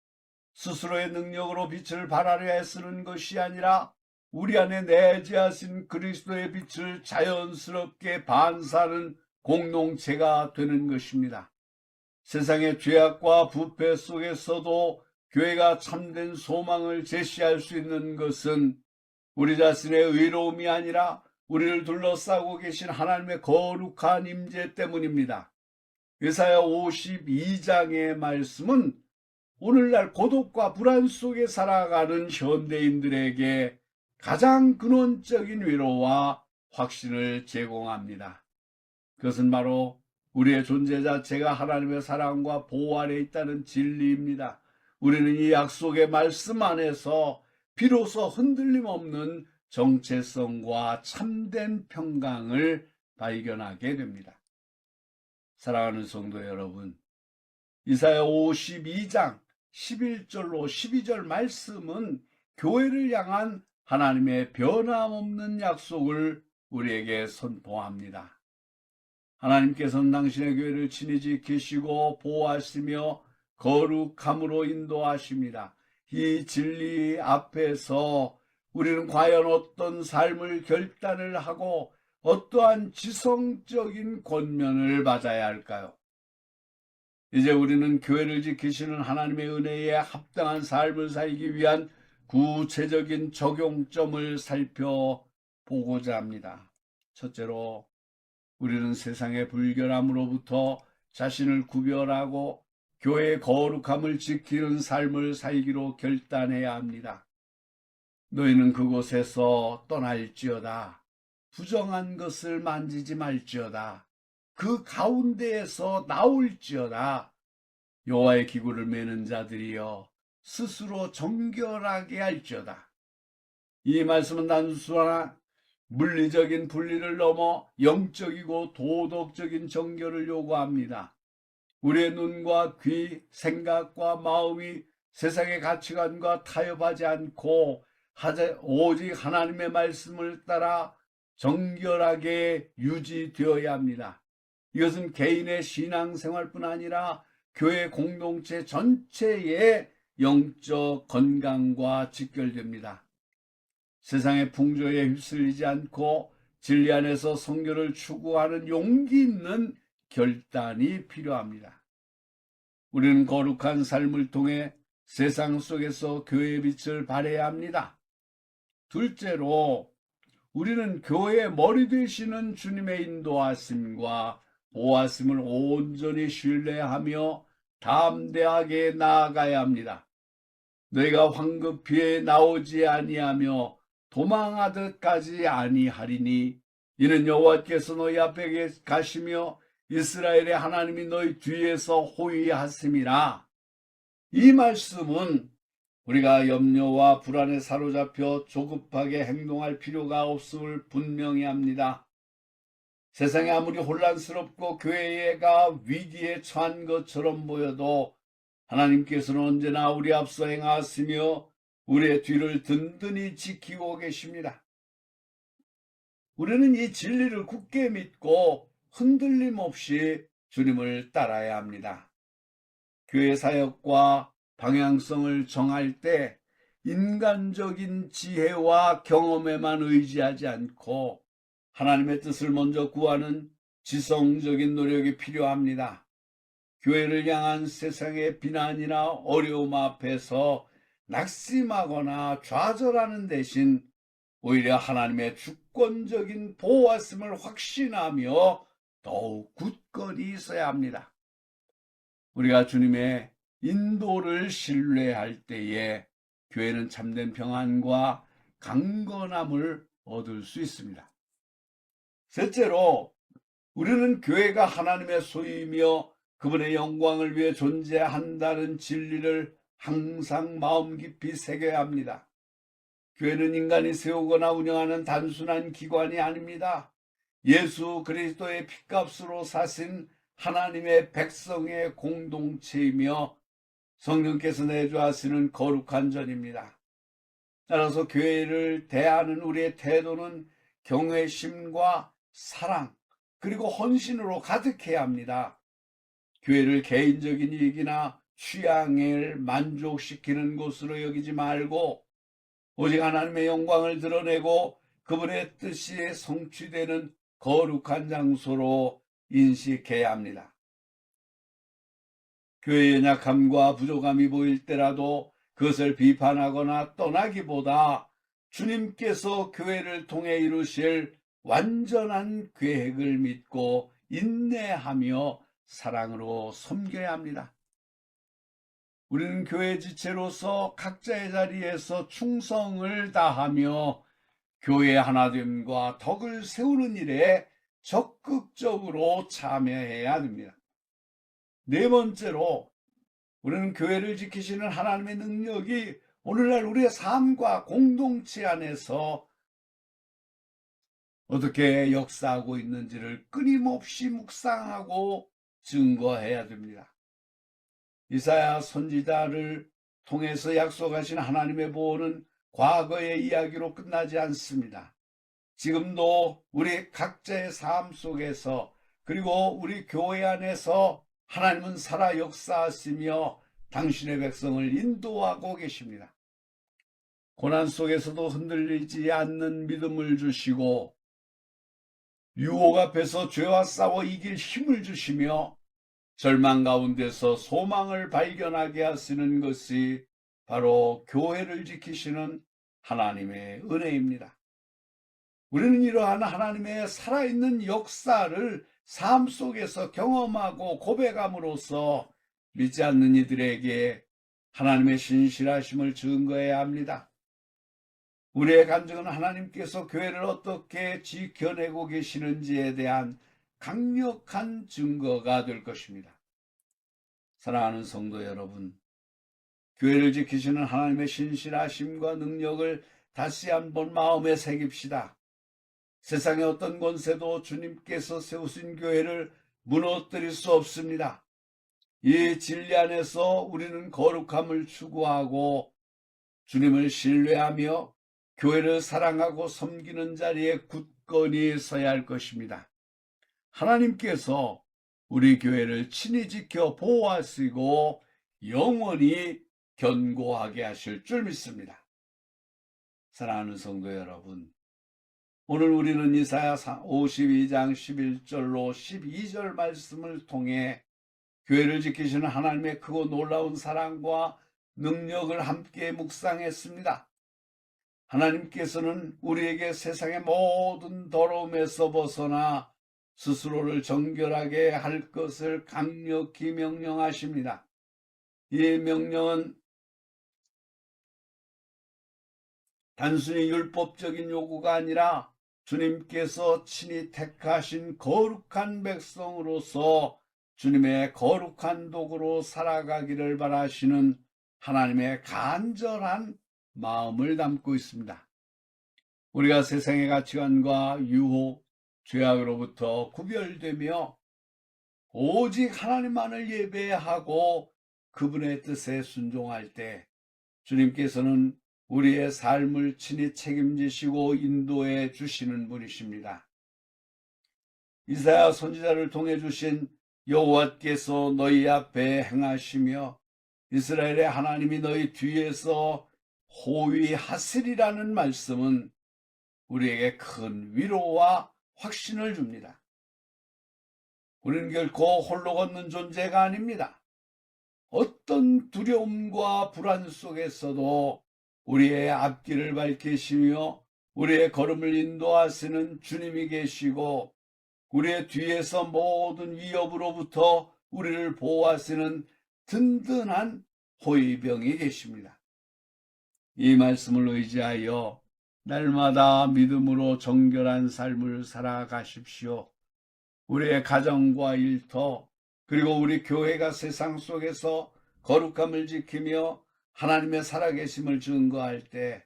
스스로의 능력으로 빛을 발하려 애쓰는 것이 아니라 우리 안에 내재하신 그리스도의 빛을 자연스럽게 반사하는 공동체가 되는 것입니다. 세상의 죄악과 부패 속에서도 교회가 참된 소망을 제시할 수 있는 것은 우리 자신의 의로움이 아니라 우리를 둘러싸고 계신 하나님의 거룩한 임재 때문입니다. 예사야 52장의 말씀은 오늘날 고독과 불안 속에 살아가는 현대인들에게 가장 근원적인 위로와 확신을 제공합니다. 그것은 바로 우리의 존재 자체가 하나님의 사랑과 보호 아래 있다는 진리입니다. 우리는 이 약속의 말씀 안에서 비로소 흔들림 없는 정체성과 참된 평강을 발견하게 됩니다. 사랑하는 성도 여러분, 이사야 52장 11절로 12절 말씀은 교회를 향한 하나님의 변함없는 약속을 우리에게 선포합니다. 하나님께서는 당신의 교회를 친히 지키시고 보호하시며 거룩함으로 인도하십니다. 이 진리 앞에서 우리는 과연 어떤 삶을 결단을 하고 어떠한 지성적인 권면을 받아야 할까요? 이제 우리는 교회를 지키시는 하나님의 은혜에 합당한 삶을 살기 위한 구체적인 적용점을 살펴보고자 합니다. 첫째로 우리는 세상의 불결함으로부터 자신을 구별하고 교회의 거룩함을 지키는 삶을 살기로 결단해야 합니다. 너희는 그곳에서 떠날지어다. 부정한 것을 만지지 말지어다. 그 가운데에서 나올지어다. 여호와의 기구를 매는 자들이여 스스로 정결하게 할지어다. 이 말씀은 단순한 물리적인 분리를 넘어 영적이고 도덕적인 정결을 요구합니다. 우리의 눈과 귀, 생각과 마음이 세상의 가치관과 타협하지 않고 오직 하나님의 말씀을 따라 정결하게 유지되어야 합니다. 이것은 개인의 신앙생활뿐 아니라 교회 공동체 전체의 영적 건강과 직결됩니다. 세상의 풍조에 휩쓸리지 않고 진리 안에서 성결을 추구하는 용기 있는 결단이 필요합니다. 우리는 거룩한 삶을 통해 세상 속에서 교회의 빛을 발해야 합니다. 둘째로 우리는 교회의 머리 되시는 주님의 인도하심과 보호하심을 온전히 신뢰하며 담대하게 나아가야 합니다. 너희가 황급히 나오지 아니하며 도망하듯까지 아니하리니 이는 여호와께서 너희 앞에 가시며 이스라엘의 하나님이 너희 뒤에서 호위하심이라. 이 말씀은 우리가 염려와 불안에 사로잡혀 조급하게 행동할 필요가 없음을 분명히 합니다. 세상이 아무리 혼란스럽고 교회가 위기에 처한 것처럼 보여도 하나님께서는 언제나 우리 앞서 행하시며 우리의 뒤를 든든히 지키고 계십니다. 우리는 이 진리를 굳게 믿고 흔들림 없이 주님을 따라야 합니다. 교회 사역과 방향성을 정할 때 인간적인 지혜와 경험에만 의지하지 않고 하나님의 뜻을 먼저 구하는 지성적인 노력이 필요합니다. 교회를 향한 세상의 비난이나 어려움 앞에서 낙심하거나 좌절하는 대신 오히려 하나님의 주권적인 보호하심을 확신하며 더욱 굳건히 있어야 합니다. 우리가 주님의 인도를 신뢰할 때에 교회는 참된 평안과 강건함을 얻을 수 있습니다. 셋째로 우리는 교회가 하나님의 소유이며 그분의 영광을 위해 존재한다는 진리를 항상 마음 깊이 새겨야 합니다. 교회는 인간이 세우거나 운영하는 단순한 기관이 아닙니다. 예수 그리스도의 핏값으로 사신 하나님의 백성의 공동체이며 성령께서 내주하시는 거룩한 전입니다. 따라서 교회를 대하는 우리의 태도는 경외심과 사랑 그리고 헌신으로 가득해야 합니다. 교회를 개인적인 이익이나 취향을 만족시키는 곳으로 여기지 말고 오직 하나님의 영광을 드러내고 그분의 뜻이 성취되는 거룩한 장소로 인식해야 합니다. 교회의 연약함과 부족함이 보일 때라도 그것을 비판하거나 떠나기보다 주님께서 교회를 통해 이루실 완전한 계획을 믿고 인내하며 사랑으로 섬겨야 합니다. 우리는 교회 지체로서 각자의 자리에서 충성을 다하며 교회 하나됨과 덕을 세우는 일에 적극적으로 참여해야 됩니다. 네 번째로 우리는 교회를 지키시는 하나님의 능력이 오늘날 우리의 삶과 공동체 안에서 어떻게 역사하고 있는지를 끊임없이 묵상하고 증거해야 됩니다. 이사야 선지자를 통해서 약속하신 하나님의 보호는 과거의 이야기로 끝나지 않습니다. 지금도 우리 각자의 삶 속에서 그리고 우리 교회 안에서 하나님은 살아 역사하시며 당신의 백성을 인도하고 계십니다. 고난 속에서도 흔들리지 않는 믿음을 주시고 유혹 앞에서 죄와 싸워 이길 힘을 주시며 절망 가운데서 소망을 발견하게 하시는 것이 바로 교회를 지키시는 하나님의 은혜입니다. 우리는 이러한 하나님의 살아있는 역사를 삶 속에서 경험하고 고백함으로써 믿지 않는 이들에게 하나님의 신실하심을 증거해야 합니다. 우리의 간증은 하나님께서 교회를 어떻게 지켜내고 계시는지에 대한 강력한 증거가 될 것입니다. 사랑하는 성도 여러분, 교회를 지키시는 하나님의 신실하심과 능력을 다시 한번 마음에 새깁시다. 세상의 어떤 권세도 주님께서 세우신 교회를 무너뜨릴 수 없습니다. 이 진리 안에서 우리는 거룩함을 추구하고 주님을 신뢰하며 교회를 사랑하고 섬기는 자리에 굳건히 서야 할 것입니다. 하나님께서 우리 교회를 친히 지켜 보호하시고 영원히 견고하게 하실 줄 믿습니다. 사랑하는 성도 여러분, 오늘 우리는 이사야 52장 11절로 12절 말씀을 통해 교회를 지키시는 하나님의 크고 놀라운 사랑과 능력을 함께 묵상했습니다. 하나님께서는 우리에게 세상의 모든 더러움에서 벗어나 스스로를 정결하게 할 것을 강력히 명령하십니다. 이 명령은 단순히 율법적인 요구가 아니라 주님께서 친히 택하신 거룩한 백성으로서 주님의 거룩한 도구로 살아가기를 바라시는 하나님의 간절한 마음을 담고 있습니다. 우리가 세상의 가치관과 유혹, 죄악으로부터 구별되며 오직 하나님만을 예배하고 그분의 뜻에 순종할 때 주님께서는 우리의 삶을 친히 책임지시고 인도해 주시는 분이십니다. 이사야 선지자를 통해 주신 여호와께서 너희 앞에 행하시며 이스라엘의 하나님이 너희 뒤에서 호위하시리라는 말씀은 우리에게 큰 위로와 확신을 줍니다. 우리는 결코 홀로 걷는 존재가 아닙니다. 어떤 두려움과 불안 속에서도 우리의 앞길을 밝히시며 우리의 걸음을 인도하시는 주님이 계시고 우리의 뒤에서 모든 위협으로부터 우리를 보호하시는 든든한 호위병이 계십니다. 이 말씀을 의지하여 날마다 믿음으로 정결한 삶을 살아가십시오. 우리의 가정과 일터 그리고 우리 교회가 세상 속에서 거룩함을 지키며 하나님의 살아계심을 증거할 때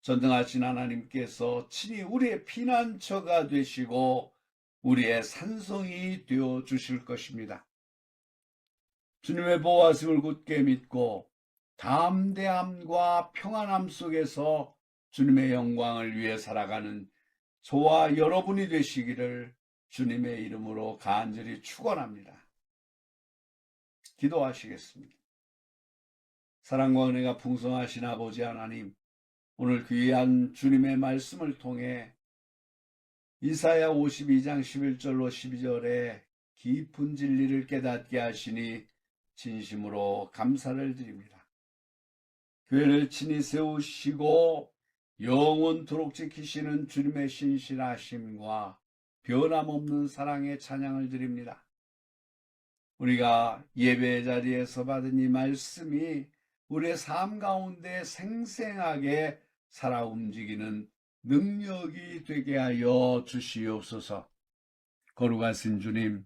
전능하신 하나님께서 친히 우리의 피난처가 되시고 우리의 산성이 되어 주실 것입니다. 주님의 보호하심을 굳게 믿고 담대함과 평안함 속에서 주님의 영광을 위해 살아가는 저와 여러분이 되시기를 주님의 이름으로 간절히 축원합니다. 기도하시겠습니다. 사랑과 은혜가 풍성하신 아버지 하나님, 오늘 귀한 주님의 말씀을 통해 이사야 52장 11절로 12절에 깊은 진리를 깨닫게 하시니 진심으로 감사를 드립니다. 교회를 친히 세우시고 영원토록 지키시는 주님의 신실하심과 변함없는 사랑의 찬양을 드립니다. 우리가 예배 자리에서 받은 이 말씀이 우리의 삶 가운데 생생하게 살아 움직이는 능력이 되게 하여 주시옵소서. 거룩하신 주님,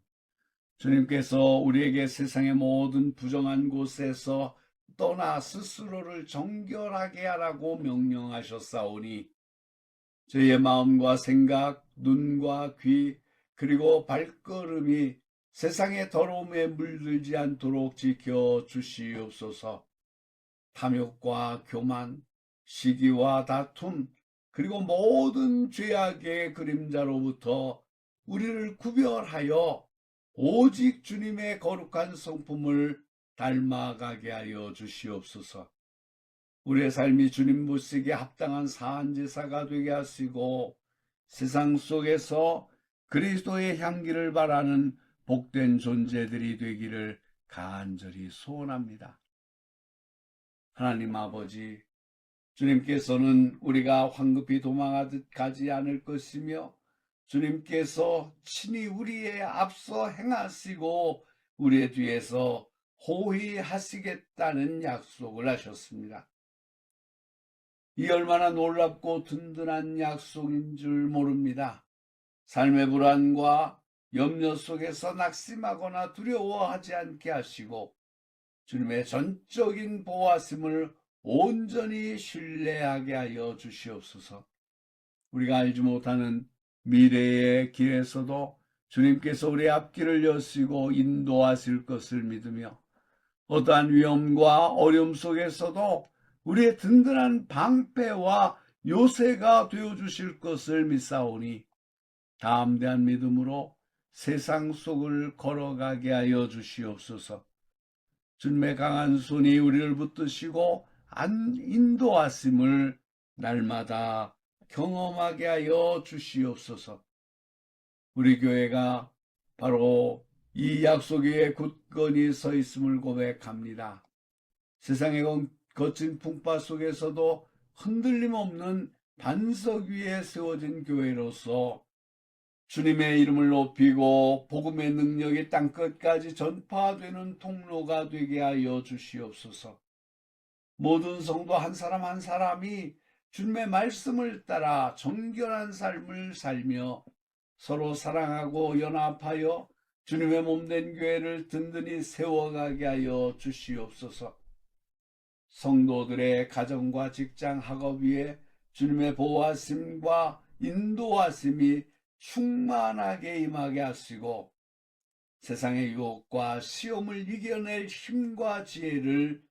주님께서 우리에게 세상의 모든 부정한 곳에서 떠나 스스로를 정결하게 하라고 명령하셨사오니 저희의 마음과 생각, 눈과 귀, 그리고 발걸음이 세상의 더러움에 물들지 않도록 지켜 주시옵소서. 탐욕과 교만, 시기와 다툼, 그리고 모든 죄악의 그림자로부터 우리를 구별하여 오직 주님의 거룩한 성품을 닮아가게 하여 주시옵소서. 우리의 삶이 주님 보시기에 합당한 사한제사가 되게 하시고 세상 속에서 그리스도의 향기를 바라는 복된 존재들이 되기를 간절히 소원합니다. 하나님 아버지, 주님께서는 우리가 황급히 도망하듯 가지 않을 것이며 주님께서 친히 우리의 앞서 행하시고 우리의 뒤에서 호위하시겠다는 약속을 하셨습니다. 이 얼마나 놀랍고 든든한 약속인 줄 모릅니다. 삶의 불안과 염려 속에서 낙심하거나 두려워하지 않게 하시고 주님의 전적인 보호하심을 온전히 신뢰하게 하여 주시옵소서. 우리가 알지 못하는 미래의 길에서도 주님께서 우리의 앞길을 여시고 인도하실 것을 믿으며 어떠한 위험과 어려움 속에서도 우리의 든든한 방패와 요새가 되어주실 것을 믿사오니 담대한 믿음으로 세상 속을 걸어가게 하여 주시옵소서. 주님의 강한 손이 우리를 붙드시고 인도하심을 날마다 경험하게 하여 주시옵소서. 우리 교회가 바로 이 약속 위에 굳건히 서 있음을 고백합니다. 세상의 거친 풍파 속에서도 흔들림 없는 반석 위에 세워진 교회로서 주님의 이름을 높이고 복음의 능력이 땅끝까지 전파되는 통로가 되게 하여 주시옵소서. 모든 성도 한 사람 한 사람이 주님의 말씀을 따라 정결한 삶을 살며 서로 사랑하고 연합하여 주님의 몸된 교회를 든든히 세워가게 하여 주시옵소서. 성도들의 가정과 직장, 학업 위에 주님의 보호하심과 인도하심이 충만하게 임하게 하시고 세상의 유혹과 시험을 이겨낼 힘과 지혜를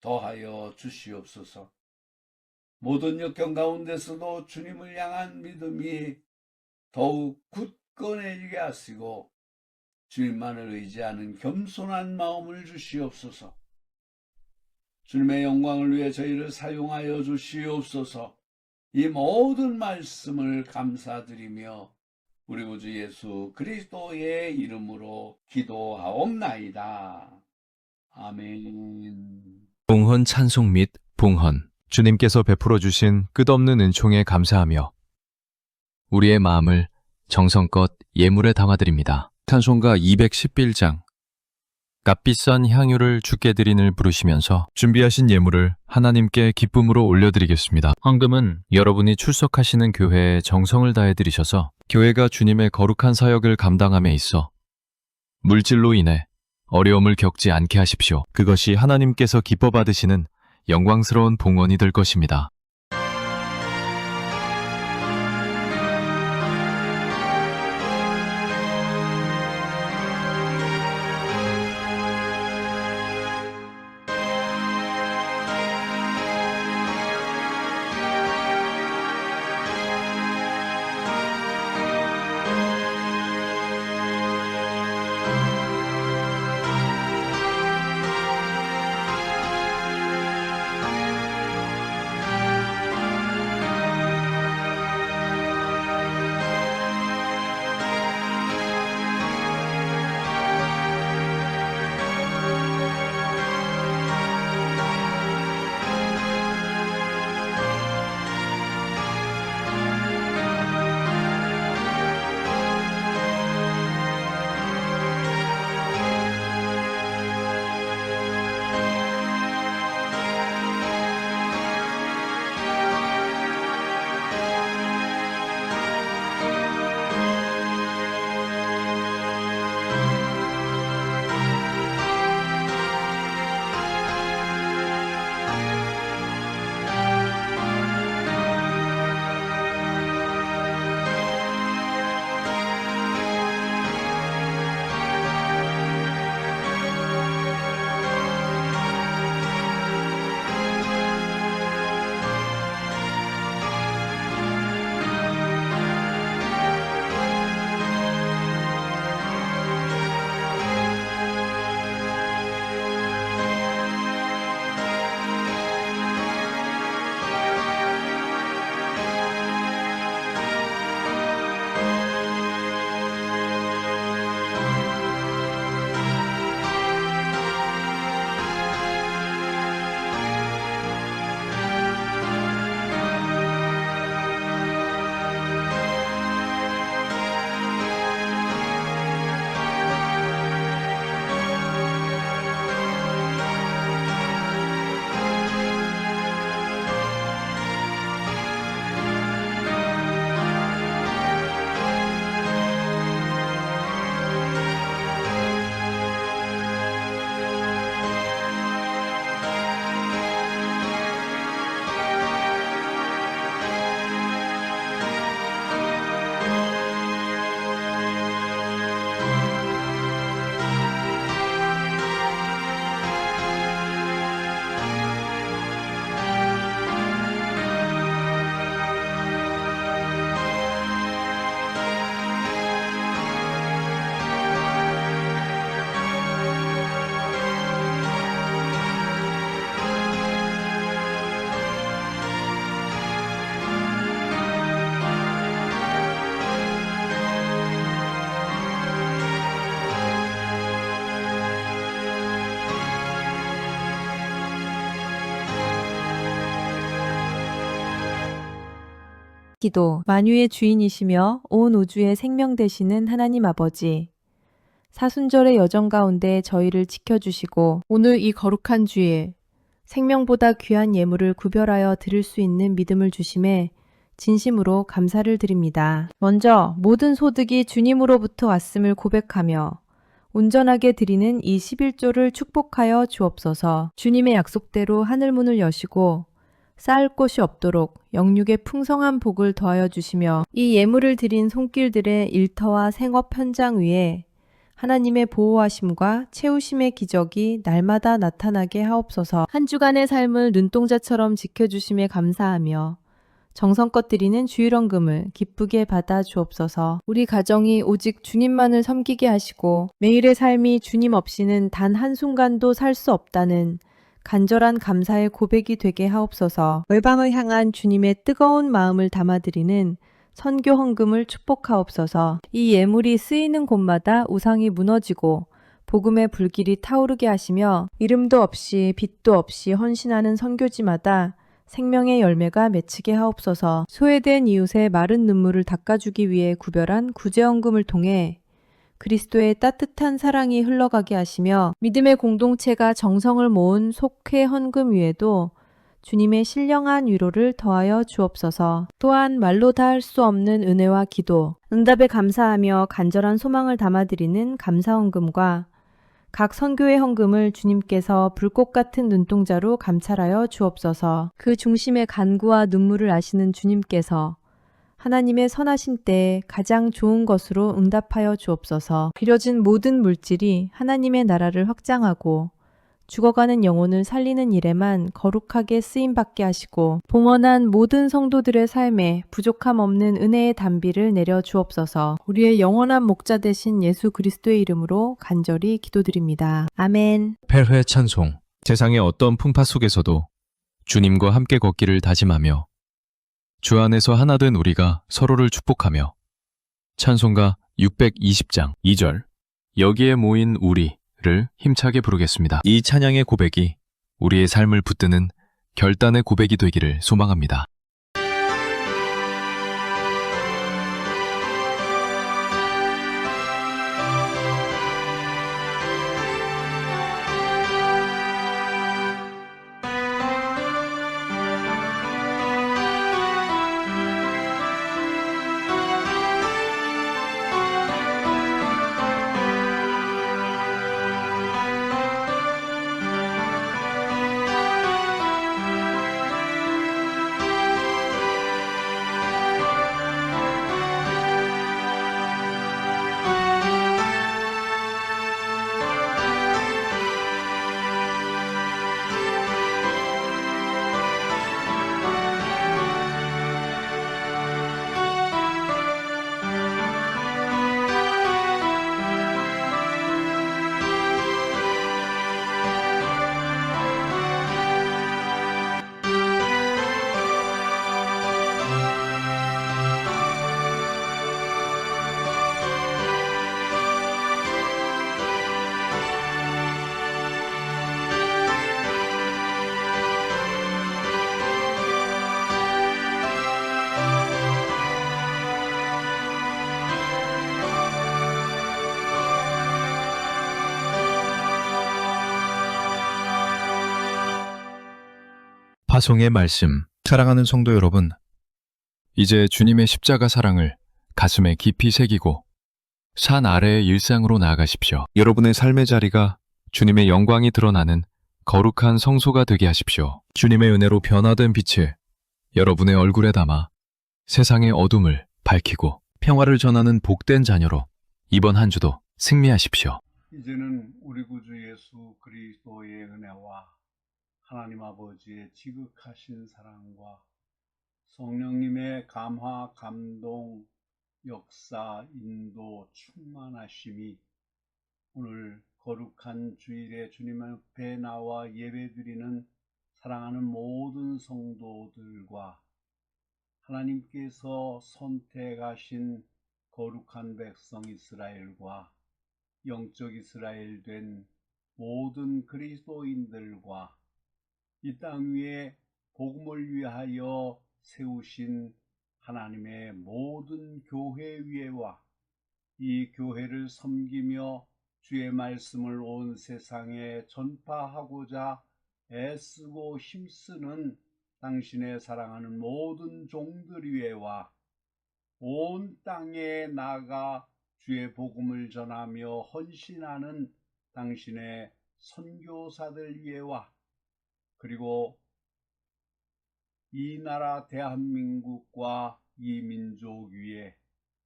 더하여 주시옵소서. 모든 역경 가운데서도 주님을 향한 믿음이 더욱 굳건해지게 하시고 주님만을 의지하는 겸손한 마음을 주시옵소서. 주님의 영광을 위해 저희를 사용하여 주시옵소서. 이 모든 말씀을 감사드리며 우리 구주 예수 그리스도의 이름으로 기도하옵나이다. 아멘. 봉헌 찬송 및 봉헌, 주님께서 베풀어 주신 끝없는 은총에 감사하며 우리의 마음을 정성껏 예물에 담아드립니다. 찬송가 211장, 값비싼 향유를 주께 드린을 부르시면서 준비하신 예물을 하나님께 기쁨으로 올려드리겠습니다. 헌금은 여러분이 출석하시는 교회에 정성을 다해 드리셔서 교회가 주님의 거룩한 사역을 감당함에 있어 물질로 인해 어려움을 겪지 않게 하십시오. 그것이 하나님께서 기뻐 받으시는 영광스러운 봉헌이 될 것입니다. 기도, 만유의 주인이시며 온 우주의 생명 되시는 하나님 아버지, 사순절의 여정 가운데 저희를 지켜주시고 오늘 이 거룩한 주일 생명보다 귀한 예물을 구별하여 드릴 수 있는 믿음을 주심에 진심으로 감사를 드립니다. 먼저 모든 소득이 주님으로부터 왔음을 고백하며 온전하게 드리는 이 11조를 축복하여 주옵소서. 주님의 약속대로 하늘문을 여시고 쌓을 곳이 없도록 영육의 풍성한 복을 더하여 주시며 이 예물을 드린 손길들의 일터와 생업 현장 위에 하나님의 보호하심과 채우심의 기적이 날마다 나타나게 하옵소서. 한 주간의 삶을 눈동자처럼 지켜주심에 감사하며 정성껏 드리는 주일헌금을 기쁘게 받아 주옵소서. 우리 가정이 오직 주님만을 섬기게 하시고 매일의 삶이 주님 없이는 단 한순간도 살 수 없다는 간절한 감사의 고백이 되게 하옵소서. 외방을 향한 주님의 뜨거운 마음을 담아드리는 선교 헌금을 축복하옵소서. 이 예물이 쓰이는 곳마다 우상이 무너지고 복음의 불길이 타오르게 하시며 이름도 없이 빛도 없이 헌신하는 선교지마다 생명의 열매가 맺히게 하옵소서. 소외된 이웃의 마른 눈물을 닦아주기 위해 구별한 구제헌금을 통해 그리스도의 따뜻한 사랑이 흘러가게 하시며 믿음의 공동체가 정성을 모은 속회 헌금 위에도 주님의 신령한 위로를 더하여 주옵소서. 또한 말로 다 할 수 없는 은혜와 기도, 응답에 감사하며 간절한 소망을 담아드리는 감사헌금과 각 선교의 헌금을 주님께서 불꽃 같은 눈동자로 감찰하여 주옵소서. 그 중심의 간구와 눈물을 아시는 주님께서 하나님의 선하신 때에 가장 좋은 것으로 응답하여 주옵소서. 빌려진 모든 물질이 하나님의 나라를 확장하고 죽어가는 영혼을 살리는 일에만 거룩하게 쓰임받게 하시고 봉헌한 모든 성도들의 삶에 부족함 없는 은혜의 단비를 내려 주옵소서. 우리의 영원한 목자 되신 예수 그리스도의 이름으로 간절히 기도드립니다. 아멘. 펠회 찬송. 세상의 어떤 풍파 속에서도 주님과 함께 걷기를 다짐하며 주 안에서 하나 된 우리가 서로를 축복하며 찬송가 620장 2절 여기에 모인 우리를 힘차게 부르겠습니다. 이 찬양의 고백이 우리의 삶을 붙드는 결단의 고백이 되기를 소망합니다. 파송의 말씀. 사랑하는 성도 여러분, 이제 주님의 십자가 사랑을 가슴에 깊이 새기고 산 아래의 일상으로 나아가십시오. 여러분의 삶의 자리가 주님의 영광이 드러나는 거룩한 성소가 되게 하십시오. 주님의 은혜로 변화된 빛을 여러분의 얼굴에 담아 세상의 어둠을 밝히고 평화를 전하는 복된 자녀로 이번 한 주도 승리하십시오. 이제는 우리 구주 예수 그리스도의 은혜와 하나님 아버지의 지극하신 사랑과 성령님의 감화, 감동, 역사, 인도, 충만하심이 오늘 거룩한 주일에 주님 앞에 나와 예배드리는 사랑하는 모든 성도들과 하나님께서 선택하신 거룩한 백성 이스라엘과 영적 이스라엘 된 모든 그리스도인들과 이 땅 위에 복음을 위하여 세우신 하나님의 모든 교회 위에와 이 교회를 섬기며 주의 말씀을 온 세상에 전파하고자 애쓰고 힘쓰는 당신의 사랑하는 모든 종들 위에와 온 땅에 나가 주의 복음을 전하며 헌신하는 당신의 선교사들 위에와 그리고 이 나라 대한민국과 이 민족 위에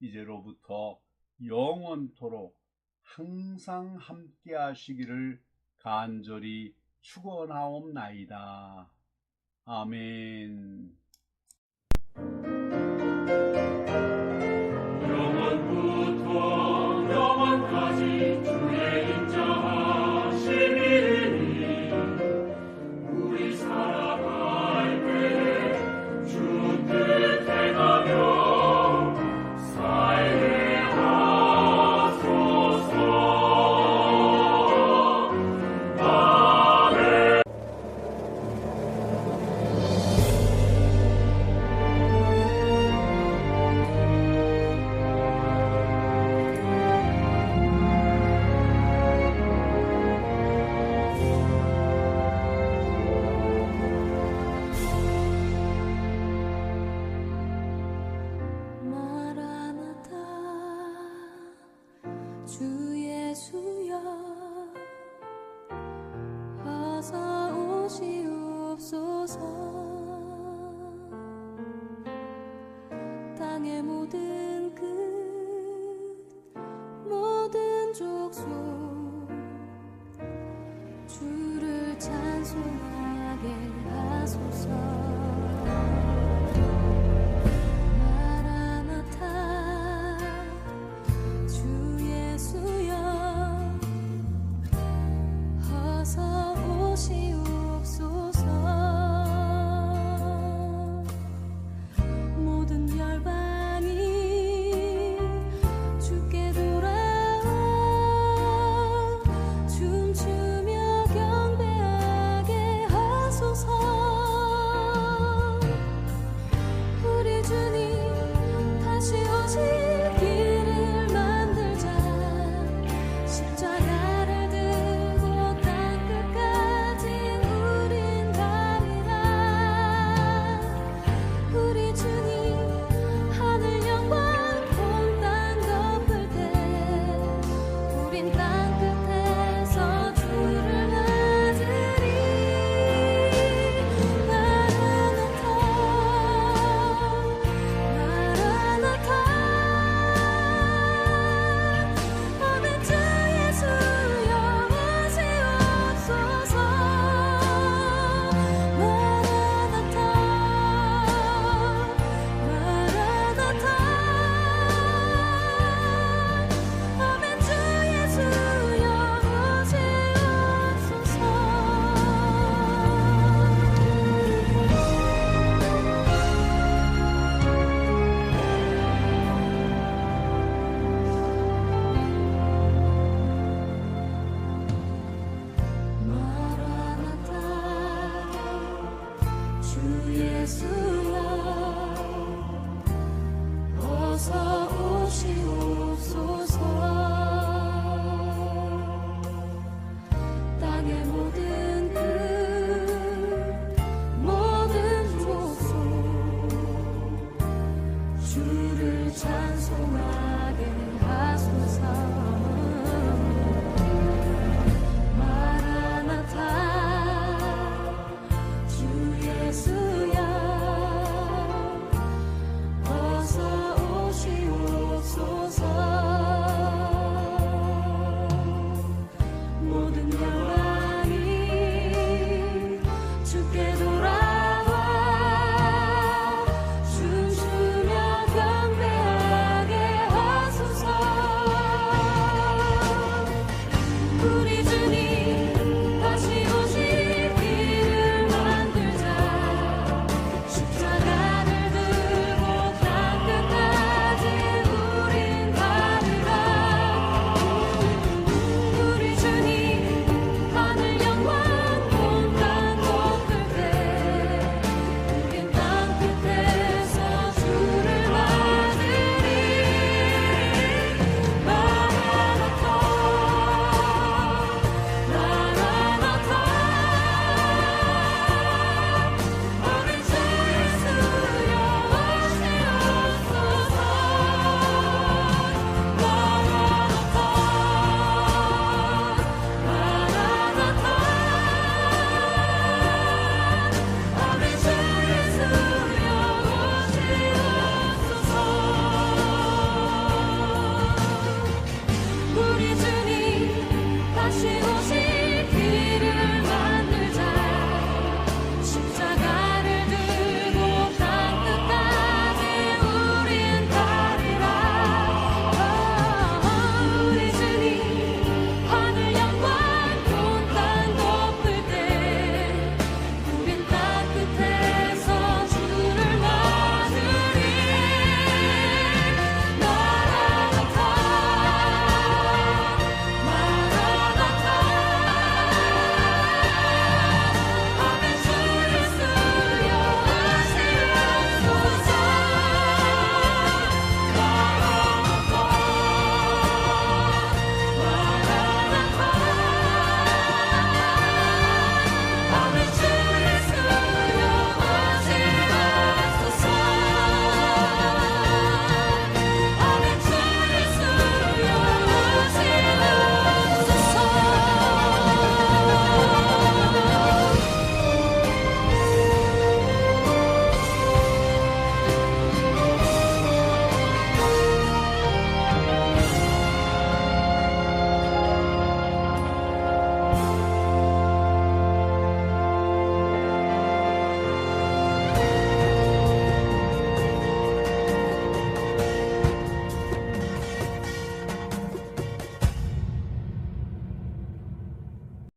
이제로부터 영원토록 항상 함께 하시기를 간절히 축원하옵나이다. 아멘. 영원부터 영원까지 주의 인자하시리니 우리 살아갈 때 주 뜻에 가며 살게 하소서. 아멘. 마라나타 주 예수여 어서 오시옵소서. 땅의 모든 끝 모든 족속 주를 찬송하게 하소서. 마라나타 주 예수여 어서 오시옵소서. 모든 열방이 주께 돌아와 춤추며 경배하게 하소서. 우리 주님 다시 오실 길을 만들자. 십자가를 들고 땅끝까지 우린 가리라. 우리 주님 하늘 영광 온 땅 덮을 때 우린 땅끝에서 주를 맞으리. 마라나타 마라나타 아멘. 주 예수여 오시옵소서. 마라나타 마라나타 아멘. 주 예수여 오시옵소서. 마라나타 주 예수여 어서 오시옵소서. 땅의 모든 끝 모든 족속 주를 찬송하게 하소서. 마라나타 주 예수여 어서 오시옵소서. 모든 열방